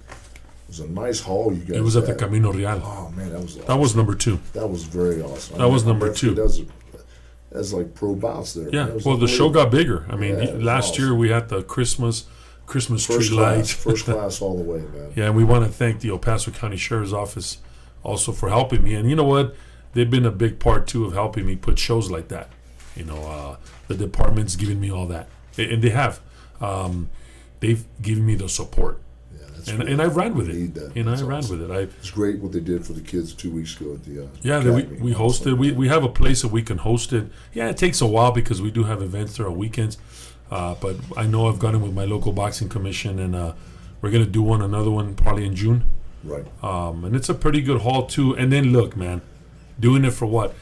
was a nice hall you guys It was at the had. Camino Real. Oh man, that was awesome. That was number 2. That was very awesome. That was I number never 2. forget, That's like pro bounce there. Yeah, man. It was well, the show got bigger. I mean, Yeah, it was last year awesome. we had the Christmas tree first lights. first class all the way, man. Yeah, and we want to thank the El Paso County Sheriff's Office also for helping me. And you know what? They've been a big part, too, of helping me put shows like that. The department's giving me all that. And they have. They've given me the support. Yeah, that's And, good. and I ran with We it. need that. And That's I ran awesome. with it. It's great what they did for the kids 2 weeks ago at the Yeah, academy. we hosted. We have a place that we can host it. Yeah, it takes a while because we do have events there on weekends. But I know I've gotten with my local boxing commission, and we're going to do another one probably in June. Right. And it's a pretty good haul, too. And then, look, man, doing it for what?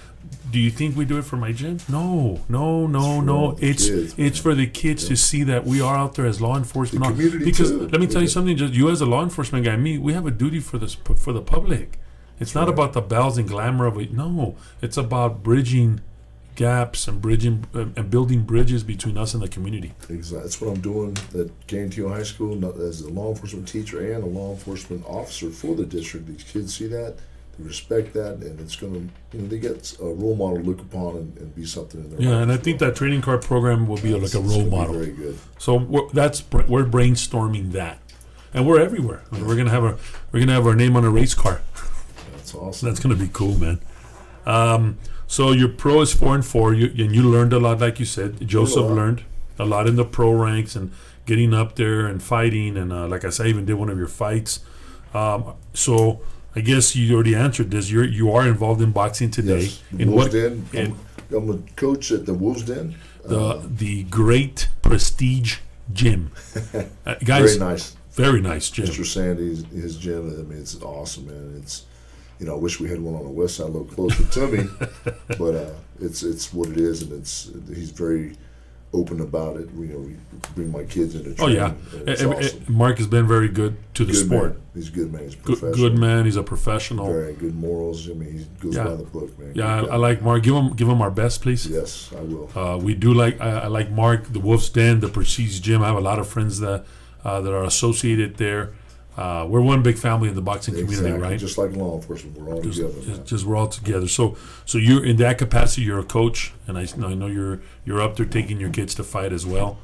Do you think we do it for my gym? No. the It's kids, for the kids to see that we are out there as law enforcement. The community, because too. let me tell you something. Just you as a law enforcement guy, we have a duty for the public. It's not right. about the bells and glamour of it. No, it's about bridging gaps and building bridges between us and the community. Exactly. That's what I'm doing at Gantio High School as a law enforcement teacher and a law enforcement officer for the district. These kids see that, they respect that, and it's going to, they get a role model to look upon and be something in their life. Yeah, and I think that trading card program will be like a It's role gonna be model. very good. So we're brainstorming that, and we're everywhere. I mean, we're gonna have our name on a race car. That's awesome. That's gonna be cool, man. So your pro is 4-4, and you learned a lot, like you said. Joseph lot. learned a lot in the pro ranks and getting up there and fighting, and like I said, I even did one of your fights. So I guess you already answered this. You are involved in boxing today. Yes. In Wolves what? Den. In I'm a coach at the Wolves Den. the great Prestige Gym, guys. Very nice. Very nice gym. Mr. Sandy's his gym. I mean, it's awesome, man. It's, I wish we had one on the west side a little closer to me, but it's what it is, and he's very open about it. We bring my kids into Oh training. yeah, and it's awesome. Mark has been very good to the Good sport. man. He's a good man. He's Good, professional. good man. He's a professional. Very good morals. I mean, he goes Yeah. by the book, man. Yeah, Good I guy. like Mark. Give him our best, please. Yes, I will. We do like I like Mark, the Wolf's Den, the Prestige Gym. I have a lot of friends that are associated there. We're one big family in the boxing community, Exactly. right? Just like law enforcement, we're all together. man. Just we're all together. So you're in that capacity. You're a coach, and I know you're up there taking your kids to fight as well.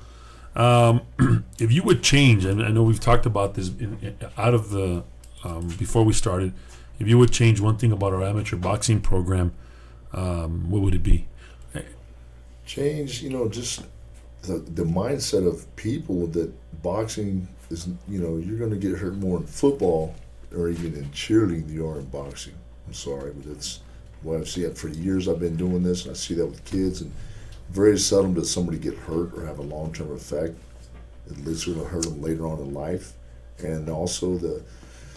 If you would change, and I know we've talked about this out of the before we started, if you would change one thing about our amateur boxing program, what would it be? Change, just the mindset of people that boxing is, you're going to get hurt more in football or even in cheerleading you are in boxing. I'm sorry, but it's what I've seen. For years I've been doing this, and I see that with kids, and very seldom does somebody get hurt or have a long-term effect. At least it's going to hurt them later on in life. And also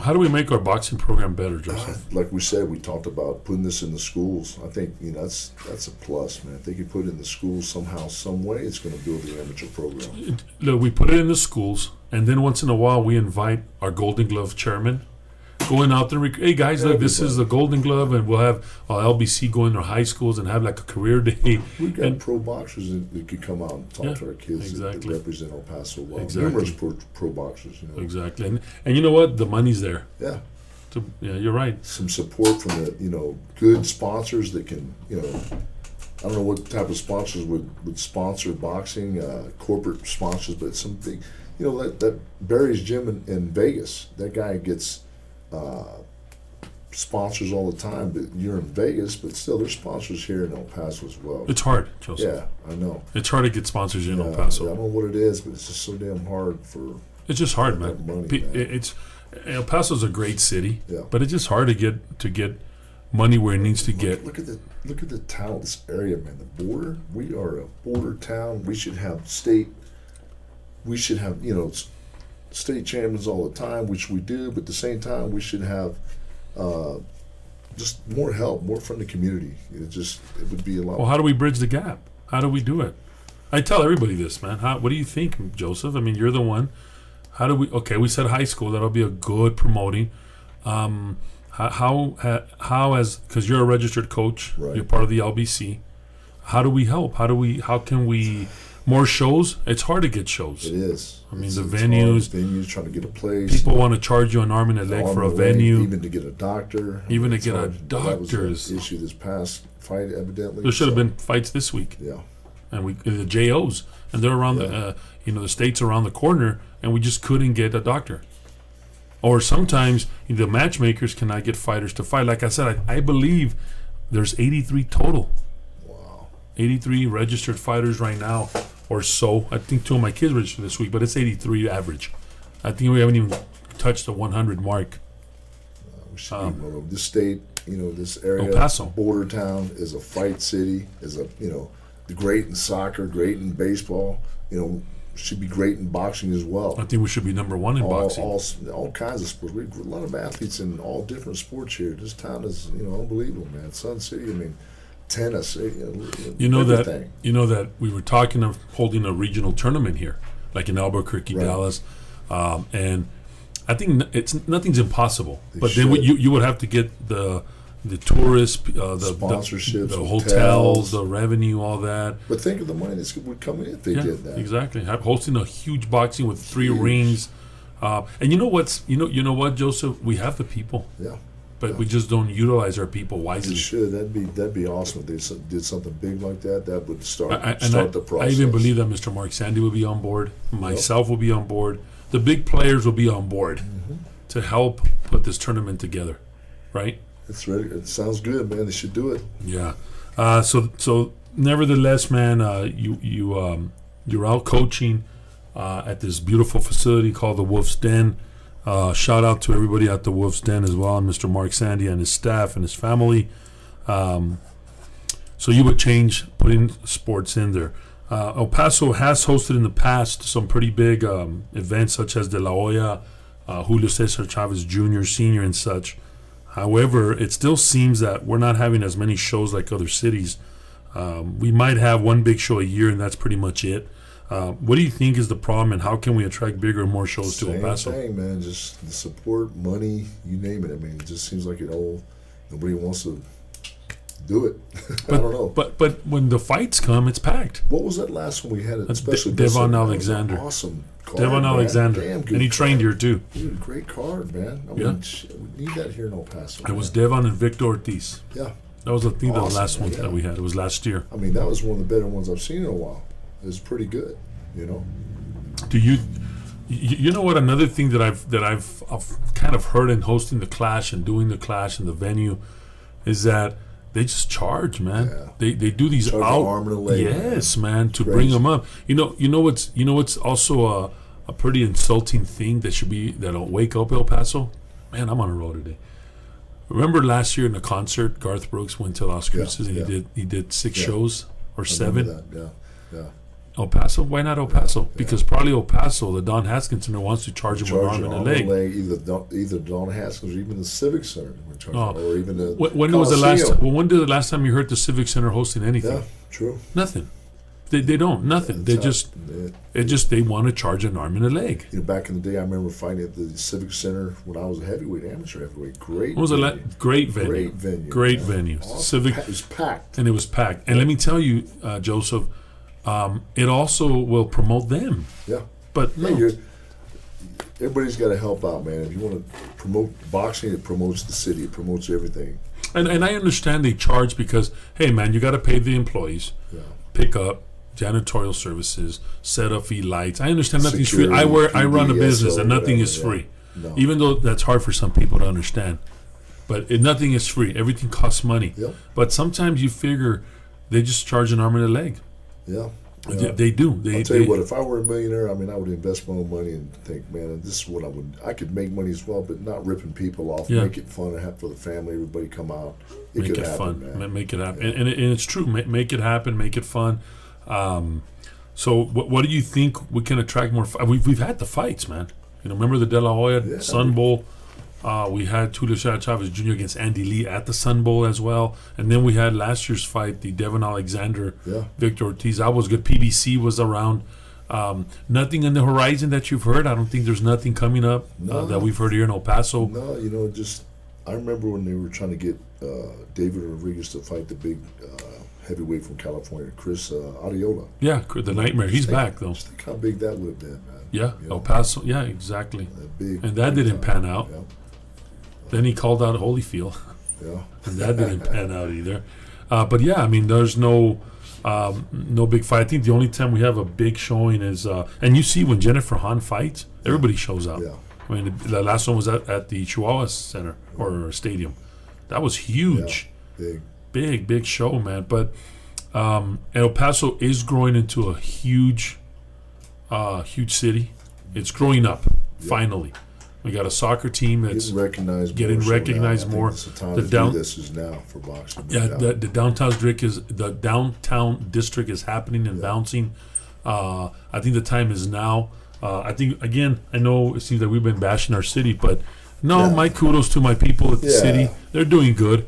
How do we make our boxing program better, Joseph? like we said, we talked about putting this in the schools. I think that's a plus, man. If they can put it in the schools somehow, some way, it's going to build the amateur program. Look, we put it in the schools, and then once in a while we invite our Golden Glove chairman going out there. Hey guys, look, this is the Golden Glove, and we'll have LBC go in their high schools and have like a career day. We've got And- pro boxers that could come out and talk to our kids that exactly. represent El Paso well. Exactly. Numerous pro boxers, Exactly, and you know what? The money's there. Yeah. Yeah, you're right. Some support from the good sponsors that can I don't know what type of sponsors would sponsor boxing, corporate sponsors, but some big that Barry's gym in Vegas, that guy gets sponsors all the time, but you're in Vegas, but still there's sponsors here in El Paso as well. It's hard, Joseph. Yeah, I know. It's hard to get sponsors in El I Paso. don't know what it is, but it's just so damn hard for. It's just hard, that man. money, man. It's El Paso's a great city, Yeah. but it's just hard to get money where it needs to get. Look at the town, this area, man. The border. We are a border town. We should have state. We should have state champions all the time, which we do. But at the same time, we should have just more help, more from the community. It would be a lot. Well, how do we bridge the gap? How do we do it? I tell everybody this, man. What do you think, Joseph? I mean, you're the one. How do we? Okay, we said high school. That'll be a good promoting. How as because you're a registered coach, Right. You're part of the LBC. How do we help? How can we more shows? It's hard to get shows. It is. I mean, It's the hard. venues. Venues trying to get a place. People want to charge you an arm and a leg for a On the way, venue. even to get a doctor. Even to It's get a hard. That was doctor's. an issue this past fight, evidently. There should have So, been fights this week, Yeah. and the JOs, and they're around the states around the corner, and we just couldn't get a doctor. Or sometimes the matchmakers cannot get fighters to fight. Like I said, I believe there's 83 total. Wow. 83 registered fighters right now, or so. I think 2 of my kids registered this week, but it's 83 average. I think we haven't even touched the 100 mark. We should be one of this state. This area, El Paso. border town, is a fight city. Is the great in soccer, great in baseball. Should be great in boxing as well. I think we should be number 1 in boxing. All kinds of sports. We have a lot of athletes in all different sports here. This town is unbelievable, man. Sun City. I mean, tennis. You know everything. that we were talking of holding a regional tournament here, like in Albuquerque, Right. Dallas, and I think nothing's impossible. They But then should. you would have to get the tourists, the Sponsorships, the hotels. hotels, the revenue, all that. But think of the money that would come in if they Yeah, did that. exactly. Hosting a huge boxing with 3 Huge. rings, and you know what, Joseph? We have the people, Yeah. but we just don't utilize our people They wisely. should. That'd be awesome if they did something big like that. That would start I the process. even believe that Mr. Mark Sandy will be on board. Myself will be on board. The big players will be on board Mm-hmm. to help put this tournament together, right? It's ready. It sounds good, man. They should do it. Yeah. So nevertheless, man, you're out coaching at this beautiful facility called the Wolf's Den. Shout out to everybody at the Wolf's Den as well, and Mr. Mark Sandy and his staff and his family. So you would change putting sports in there. El Paso has hosted in the past some pretty big events such as De La Hoya, Julio Cesar Chavez Jr., Sr., and such. However, it still seems that we're not having as many shows like other cities. We might have one big show a year, and that's pretty much it. What do you think is the problem, and how can we attract bigger and more shows to El Paso? Same thing, man. Just the support, money, you name it. I mean, it just seems like nobody wants to do it. I don't know. But when the fights come, it's packed. What was that last one we had? That's Especially Devon that was an Alexander. awesome card, Devon man. Alexander, Damn good and he trained card. here too. Dude, great card, man. I Yeah. mean, we need that here in El Paso. It was man. Devon and Victor Ortiz. Yeah. That was, I think, the Awesome, last one yeah. that we had. It was last year. I mean, that was one of the better ones I've seen in a while. It was pretty good, Do you know what? Another thing that I've kind of heard in hosting the Clash and doing the Clash in the venue is that they just charge, man. Yeah. They do these Charge an arm and a leg, yes, man, to Crazy. bring them up. You know what's also a pretty insulting thing that'll wake up El Paso. Man, I'm on a roll today. Remember last year in the concert, Garth Brooks went to Las Cruces and he did 6 shows or 7. That. Yeah. El Paso? Why not El Paso? Because probably El Paso, the Don Haskins Center wants to charge him an arm and a leg. Either Don Haskins or even the Civic Center, or even the when was the last? Well, when did the last time you heard the Civic Center hosting anything? Yeah, true. Nothing. They don't. Nothing. They they want to charge an arm and a leg. Back in the day, I remember fighting at the Civic Center when I was a amateur heavyweight. Great. It was great venue. Great venue. Awesome. Civic. It was packed. And it was packed. And let me tell you, Joseph, it also will promote them. Yeah. But no. Everybody's got to help out, man. If you want to promote boxing, it promotes the city. It promotes everything. And I understand they charge because, hey, man, you got to pay the employees. Yeah. Pick up. Janitorial services, set up fee lights. I understand nothing's free. I run a business and nothing is free. No. Even though that's hard for some people to understand. But nothing is free. Everything costs money. Yep. But sometimes you figure they just charge an arm and a leg. Yeah. They do. I'll tell you what, if I were a millionaire, I would invest my own money and think, man, this is what I could make money as well, but not ripping people off. Yeah. Make it fun and have for the family, everybody come out. Make it happen, fun. Man. Make it happen. Yeah. And it's true. Make it happen. Make it fun. So what do you think we can attract more? We've had the fights, man. Remember the De La Hoya Sun Bowl? We had Julio Chavez Jr. against Andy Lee at the Sun Bowl as well, and then we had last year's fight, the Devin Alexander, Victor Ortiz. That was good. PBC was around. Nothing on the horizon that you've heard. I don't think there's nothing coming up that we've heard here in El Paso. No, just I remember when they were trying to get David Rodriguez to fight the big heavyweight from California, Chris Arreola. Yeah, the Nightmare. He's back, though. Just think how big that would have been, man. Yeah, El Paso. Yeah, exactly. And that didn't pan out. Yeah. Then he called out Holyfield. Yeah. And that didn't pan out either. But yeah, there's no big fight. I think the only time we have a big showing is, and you see when Jennifer Hahn fights, everybody shows up. Yeah. The last one was at the Chihuahua Center or Stadium. That was huge. Yeah. Big show, man. But El Paso is growing into a huge city. It's growing up, finally. We got a soccer team that's getting recognized more. The down this is now for boxing. Yeah, the downtown district is happening and bouncing. I think the time is now. I think again, I know it seems that we've been bashing our city, but my kudos to my people at the city. They're doing good.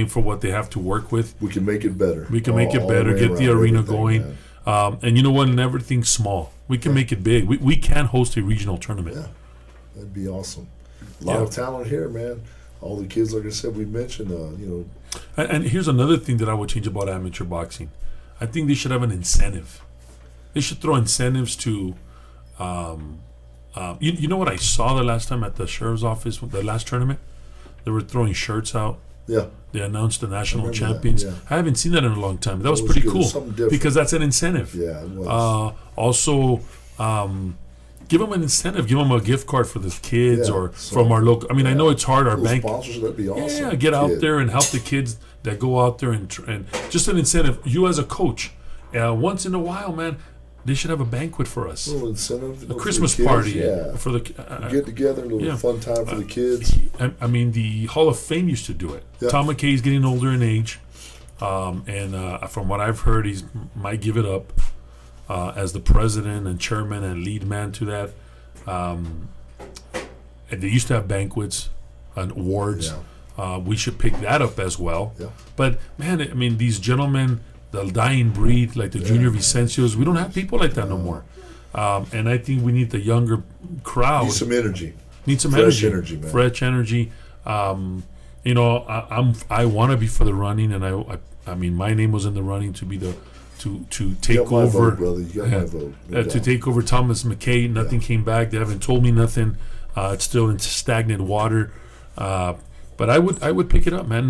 For what they have to work with. We can make it better. We can make it better. Get the arena going. And you know what? And everything's small. We can make it big. We can host a regional tournament. Yeah. That'd be awesome. A lot of talent here, man. All the kids, like I said, we mentioned, And here's another thing that I would change about amateur boxing. I think they should have an incentive. They should throw incentives to, you know what I saw the last time at the sheriff's office, the last tournament? They were throwing shirts out. Yeah. They announced the national champions. That, I haven't seen that in a long time. That was pretty cool because that's an incentive. Yeah, it was. Also, give them an incentive. Give them a gift card for the kids or from our local. I know it's hard. Our bank sponsors, that'd be awesome. Yeah, get out there and help the kids that go out there and just an incentive. You as a coach, once in a while, man, they should have a banquet for us. A little incentive, a Christmas party for the get together, a little fun time for the kids. The Hall of Fame used to do it. Yeah. Tom McKay's getting older in age, and from what I've heard, he might give it up as the president and chairman and lead man to that. And they used to have banquets and awards. Yeah. We should pick that up as well. Yeah. But man, these gentlemen, the dying breed, like the Junior Vicencios, we don't have people like that no more. And I think we need the younger crowd. Need some energy. Fresh energy, man. Fresh energy. I want to be for the running, and I my name was in the running to be to take over. Vote, brother. You got my vote. To take over Thomas McKay. Nothing came back. They haven't told me nothing. It's still in stagnant water. But I would pick it up, man.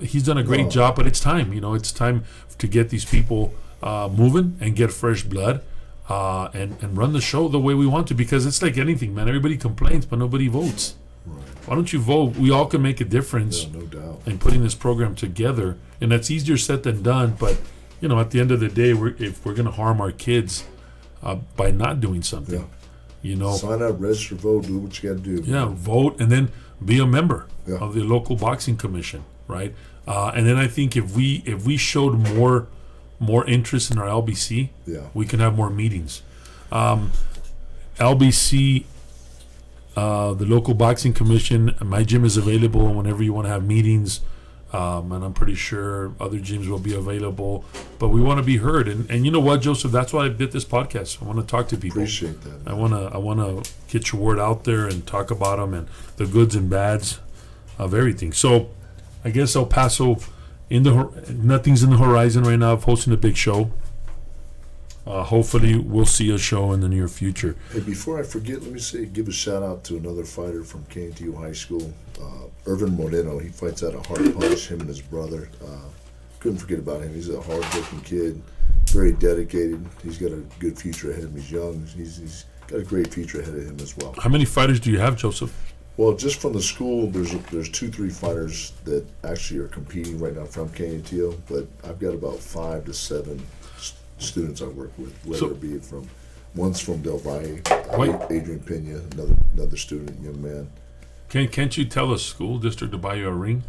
He's done a great job, but it's time. It's time to get these people moving and get fresh blood and run the show the way we want to. Because it's like anything, man. Everybody complains, but nobody votes. Right. Why don't you vote? We all can make a difference. Yeah, no doubt. In putting this program together, and that's easier said than done. But at the end of the day, if we're going to harm our kids by not doing something, sign up, register, vote, do what you got to do. Yeah, vote, and then be a member Yeah. of the local boxing commission, right? And then I think if we showed more interest in our LBC, Yeah. we can have more meetings. LBC, the local boxing commission, my gym is available whenever you want to have meetings, and I'm pretty sure other gyms will be available. But we want to be heard, and you know what, Joseph? That's why I did this podcast. I want to talk to people. Appreciate that. I want to get your word out there and talk about them and the goods and bads of everything. So, I guess El Paso, nothing's in the horizon right now of hosting a big show. Hopefully, we'll see a show in the near future. Hey, before I forget, let me give a shout out to another fighter from KNTU High School, Irvin Moreno. He fights out of Hard Punch, him and his brother. Couldn't forget about him. He's a hard-working kid, very dedicated. He's got a good future ahead of him. He's young. He's got a great future ahead of him as well. How many fighters do you have, Joseph? Well, just from the school, there's 2-3 fighters that actually are competing right now from KNTO, but I've got about 5 to 7 students I work with, whether it be one's from Del Valle, Adrian Pena, another student, young man. Can't you tell a school district to buy you a ring?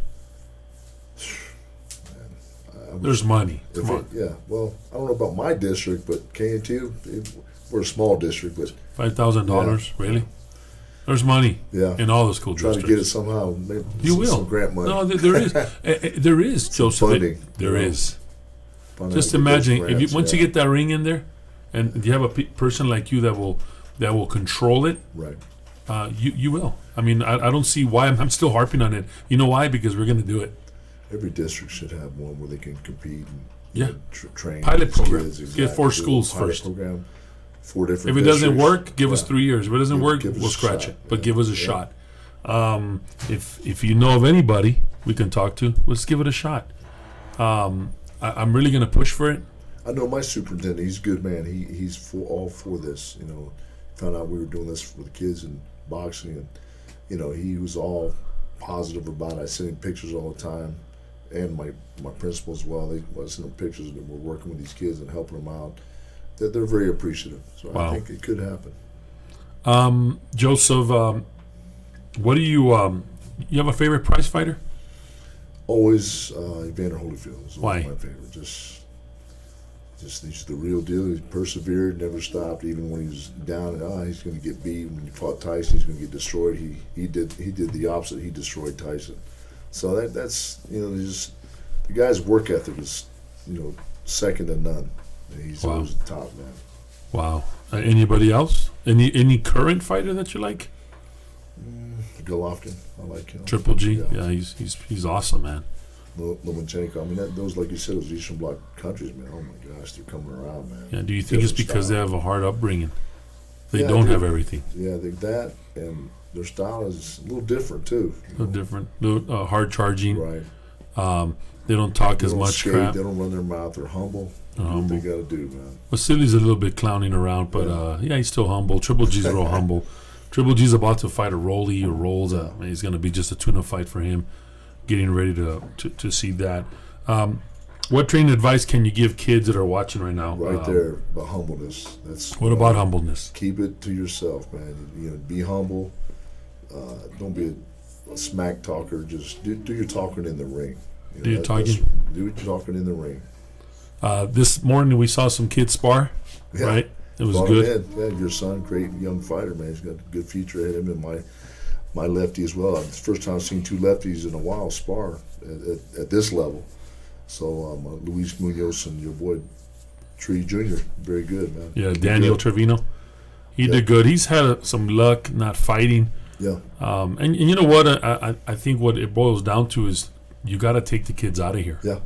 There's money. Come on. Yeah, well, I don't know about my district, but KNTU, we're a small district, but $5,000, really? There's money yeah, in all the school try districts. to get it somehow. Maybe You will. some grant money. No, there is. There is, Joseph. funding, There you know. is. Find out Just what those imagine grants, once you get that ring in there, and you have a person like you that will control it. right. You will. I mean, I don't see why I'm still harping on it. You know why? Because we're going to do it. Every district should have one where they can compete and Yeah. train Pilot these program. kids, Get exactly. 4 Do a schools pilot first. Program, 4 different. If it doesn't districts. work, give us Yeah. 3 years. If it doesn't work, give us we'll a scratch shot. it. But Yeah. give us a Yeah. shot. If you know of anybody we can talk to, let's give it a shot. I'm really going to push for it. I know my superintendent. He's a good man. He's all for this. You know, found out we were doing this for the kids in boxing, and you know he was all positive about it. I sent him pictures all the time, and my principal as well. I sent them pictures, and we're working with these kids and helping them out. They're very appreciative. So Wow. I think it could happen. Joseph, what do you have a favorite prize fighter? Always Evander Holyfield is Why? my favorite. Just he's the real deal. He persevered, never stopped, even when he was down and he's going to get beat. When he fought Tyson, he's going to get destroyed. He did the opposite. He destroyed Tyson. So that's just the guy's work ethic is second to none. He's Wow. always the top man. Wow. Anybody else? Any current fighter that you like? Golovkin, I like him. Triple G. Yeah, he's awesome, man. Lomachenko. I mean, those like you said, those Eastern Bloc countries, man. Oh my gosh, they're coming around, man. Yeah. Do you think it's because they have a hard upbringing? They Yeah, I don't do. have everything. Yeah, that and their style is a little different too. A little different. Hard charging. Right. They don't talk They as don't much skate, crap. They don't run their mouth. They're humble. They're What humble. they got to do, man. Vasili's a little bit clowning around, but he's still humble. Triple G's real humble. Triple G's about to fight a Rolly or Rolls. He's going to be just a tuna fight for him. Getting ready to see that. What training advice can you give kids that are watching right now? Right there, about humbleness. That's What about humbleness? Keep it to yourself, man. Be humble. Don't be a smack talker. Just do your talking in the ring. Do your talking? Do your talking in the ring. This morning we saw some kids spar. Yeah. Right? It was Brought good. him in. Yeah, your son, great young fighter, man. He's got a good future ahead of him, and my lefty as well. It's the first time I've seen 2 lefties in a while spar at this level. So Luis Munoz and your boy Tree Jr. Very good, man. Yeah, Did Daniel good. Trevino. He did good. He's had some luck not fighting. Yeah, And you know what? I think what it boils down to is you got to take the kids out of here. yeah.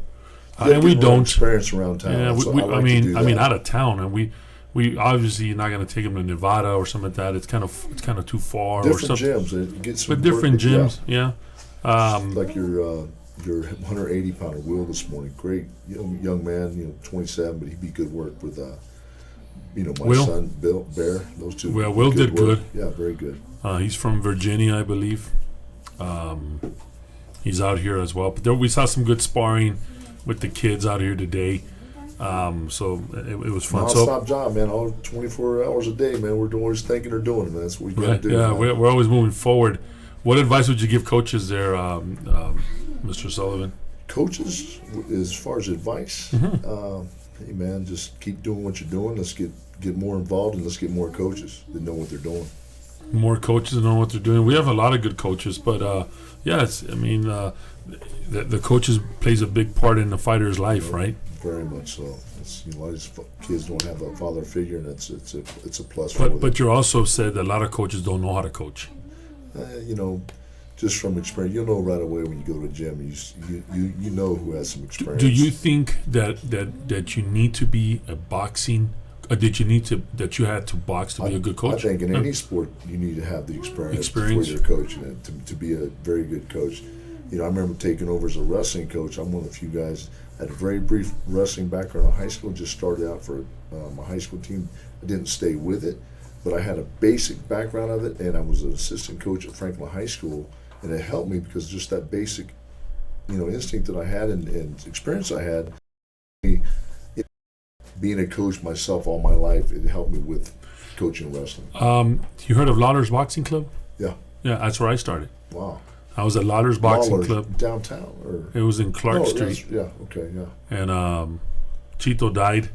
And we don't. Experience around town. Yeah, So I like to mean, do I mean, that. out of town, and we obviously you're not going to take them to Nevada or something like that. It's kind of too far. different or something. gyms. Get some But different work- gyms, yeah. Like your 180 pounder Will this morning, great young man, 27, but he beat good work with my Will? son Bill Bear. Those two. Well, Will did work. good. Yeah, very good. He's from Virginia, I believe. He's out here as well. But we saw some good sparring with the kids out here today. So it was fun. Non-stop job, man. All 24 hours a day, man. We're always thinking or doing it, man. That's what we got to do. Yeah, man. we're always moving forward. What advice would you give coaches there, Mr. Sullivan? Coaches, as far as advice, hey man, just keep doing what you're doing. Let's get more involved, and let's get more coaches that know what they're doing. More coaches know what they're doing. We have a lot of good coaches, but the coaches plays a big part in the fighter's life, right? Very much so. A lot of these kids don't have a father figure, and it's a plus for them. But you also said that a lot of coaches don't know how to coach. Just from experience, you'll know right away when you go to the gym. You know who has some experience. Do you think that you need to be a boxing? That you had to box to be a good coach? I think in any sport you need to have the experience before you're coaching it to be a very good coach. I remember taking over as a wrestling coach. I'm one of the few guys. I had a very brief wrestling background in high school. Just started out for my high school team. I didn't stay with it, but I had a basic background of it, and I was an assistant coach at Franklin High School, and it helped me because just that basic, instinct that I had and experience I had. Being a coach myself all my life, it helped me with coaching wrestling. You heard of Lawler's Boxing Club? Yeah. Yeah, that's where I started. Wow. I was at Lawler's Boxing Club. Downtown? Or? It was in Clark Street. Yeah, okay, yeah. And Chito died,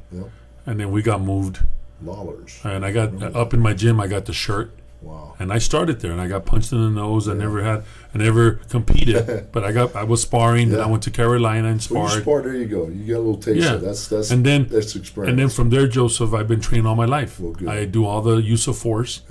and then we got moved. Lawler's. And I got up in my gym, I got the shirt. Wow. And I started there, and I got punched in the nose. I never competed, but I was sparring. Then I went to Carolina and sparred. Well, you sparred, there you go. You got a little taste of that's that's experience. And then from there, Joseph, I've been training all my life. Well, good. I do all the use of force,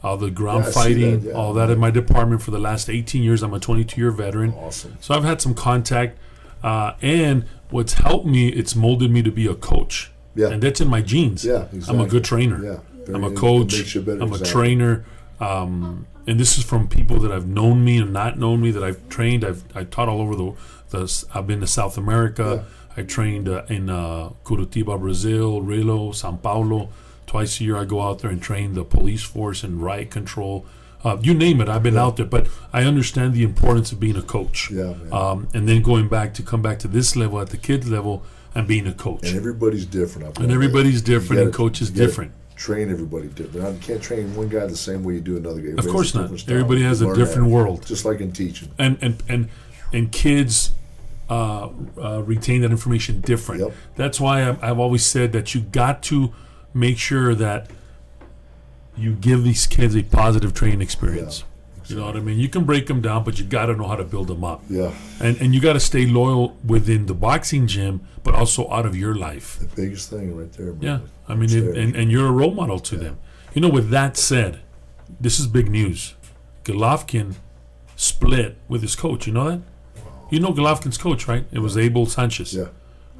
all the ground fighting, all that in my department for the last 18 years. I'm a 22-year veteran. Awesome. So I've had some contact, and what's helped me, it's molded me to be a coach. Yeah. And that's in my genes. Yeah, exactly. I'm a good trainer. Yeah. I'm a coach. I'm a trainer. And this is from people that have known me and not known me, that I've trained. I've taught all over I've been to South America. I trained in Curitiba, Brazil, Rio, Sao Paulo. Twice a year I go out there and train the police force and riot control. You name it, I've been out there. But I understand the importance of being a coach. Yeah, and then come back to this level, at the kids level, and being a coach. And everybody's different. Everybody's different, and coach is different. Train everybody different. You can't train one guy the same way you do another guy. Of course not. Everybody has a different world. Just like in teaching. And kids retain that information different. Yep. That's why I've always said that you got to make sure that you give these kids a positive training experience. Yeah. You know what I mean? You can break them down, but you got to know how to build them up. Yeah. And you got to stay loyal within the boxing gym, but also out of your life. The biggest thing right there, man. Yeah. I mean, and you're a role model to them. With that said, this is big news. Golovkin split with his coach. You know that? Wow. You know Golovkin's coach, right? It was Abel Sanchez. Yeah.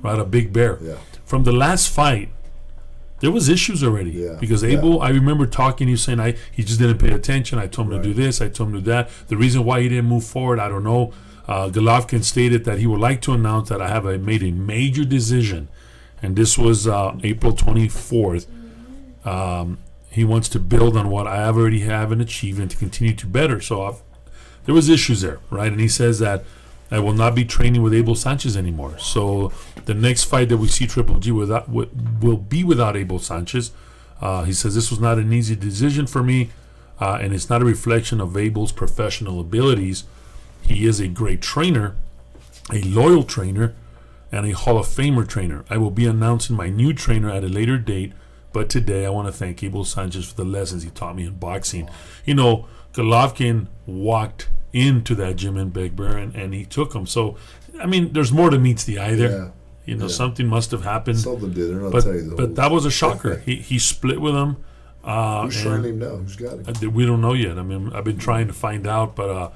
Right, a big bear. Yeah. From the last fight, there was issues already. Yeah. Because Abel, I remember talking to you saying he just didn't pay attention. I told him to do this. I told him to do that. The reason why he didn't move forward, I don't know. Golovkin stated that he would like to announce that I have made a major decision. And this was April 24th. He wants to build on what I already have and achieved and to continue to better. So there was issues there, right? And he says that I will not be training with Abel Sanchez anymore. So the next fight that we see Triple G will be without Abel Sanchez. He says this was not an easy decision for me, and it's not a reflection of Abel's professional abilities. He is a great trainer, a loyal trainer, and a Hall of Famer trainer. I will be announcing my new trainer at a later date, but today I want to thank Abel Sanchez for the lessons he taught me in boxing. Golovkin walked into that gym in Big Bear, and he took him. So, I mean, there's more to meets the eye there. Yeah. Something must have happened. Something did. They're not but telling you but that was a shocker. He split with him. Who's trying him now? Who's got him? We don't know yet. I mean, I've been trying to find out, but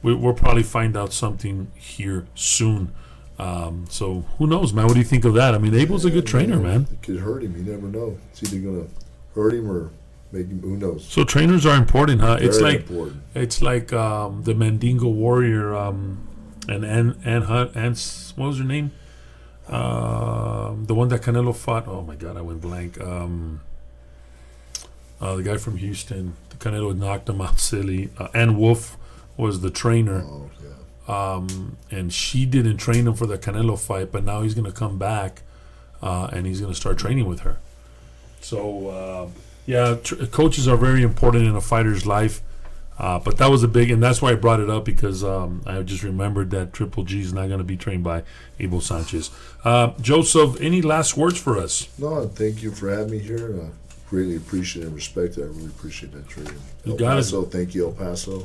we'll probably find out something here soon. So who knows, man? What do you think of that? I mean, Abel's a good trainer, man. It could hurt him. You never know. It's either going to hurt him or make him. Who knows? So trainers are important, huh? Very important. It's like the Mandingo Warrior and Ann Hunt. What was her name? The one that Canelo fought. Oh my God, I went blank. The guy from Houston. The Canelo knocked him out silly. Ann Wolf was the trainer. Oh, yeah. And she didn't train him for the Canelo fight, but now he's going to come back and he's going to start training with her. So, coaches are very important in a fighter's life. But that was a big, and that's why I brought it up, because I just remembered that Triple G is not going to be trained by Abel Sanchez. Joseph, any last words for us? No, thank you for having me here. Greatly appreciate and respect it. I really appreciate that training. You El got it. Paso, thank you, El Paso.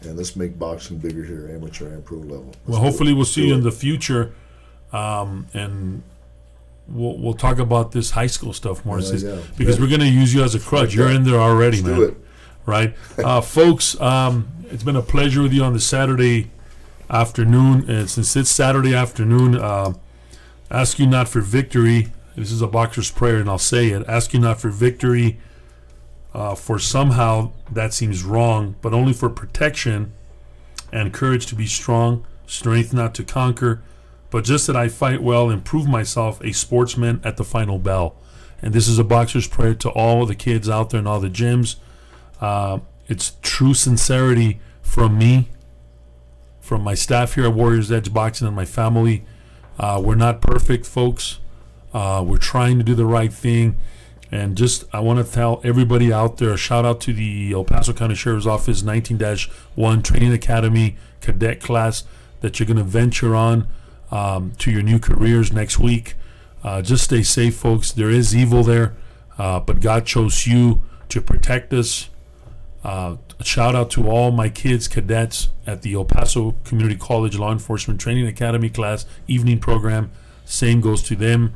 And let's make boxing bigger here, amateur and pro level. Well, Let's hopefully we'll see you in it. the future, and we'll talk about this high school stuff more, Yeah. because we're going to use you as a crutch. You're in there already, Let's man. do it. Right, folks. It's been a pleasure with you on the Saturday afternoon, and since it's Saturday afternoon, ask you not for victory. This is a boxer's prayer, and I'll say it. Ask you not for victory, for somehow that seems wrong, but only for protection and courage to be strong, strength not to conquer, but just that I fight well and prove myself a sportsman at the final bell. And this is a boxer's prayer to all the kids out there in all the gyms. It's true sincerity from me, from my staff here at Warriors Edge Boxing, and my family. We're not perfect, folks. We're trying to do the right thing. And just, I want to tell everybody out there, a shout out to the El Paso County Sheriff's Office 19-1 Training Academy cadet class that you're going to venture on to your new careers next week. Just stay safe, folks. There is evil there, but God chose you to protect us. A shout out to all my kids, cadets at the El Paso Community College Law Enforcement Training Academy class evening program. Same goes to them.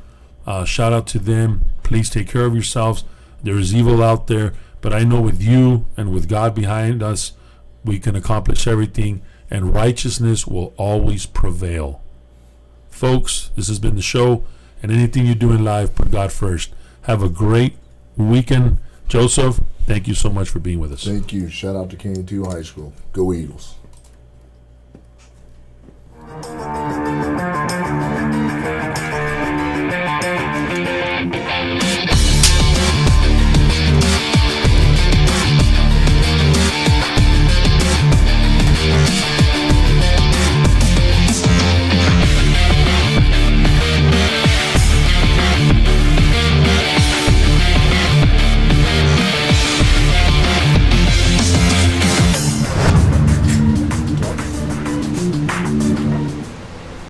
Shout out to them. Please take care of yourselves. There is evil out there, but I know with you and with God behind us, we can accomplish everything, and righteousness will always prevail. Folks, this has been the show, and anything you do in life, put God first. Have a great weekend. Joseph, thank you so much for being with us. Thank you. Shout out to Canyon 2 High School. Go Eagles.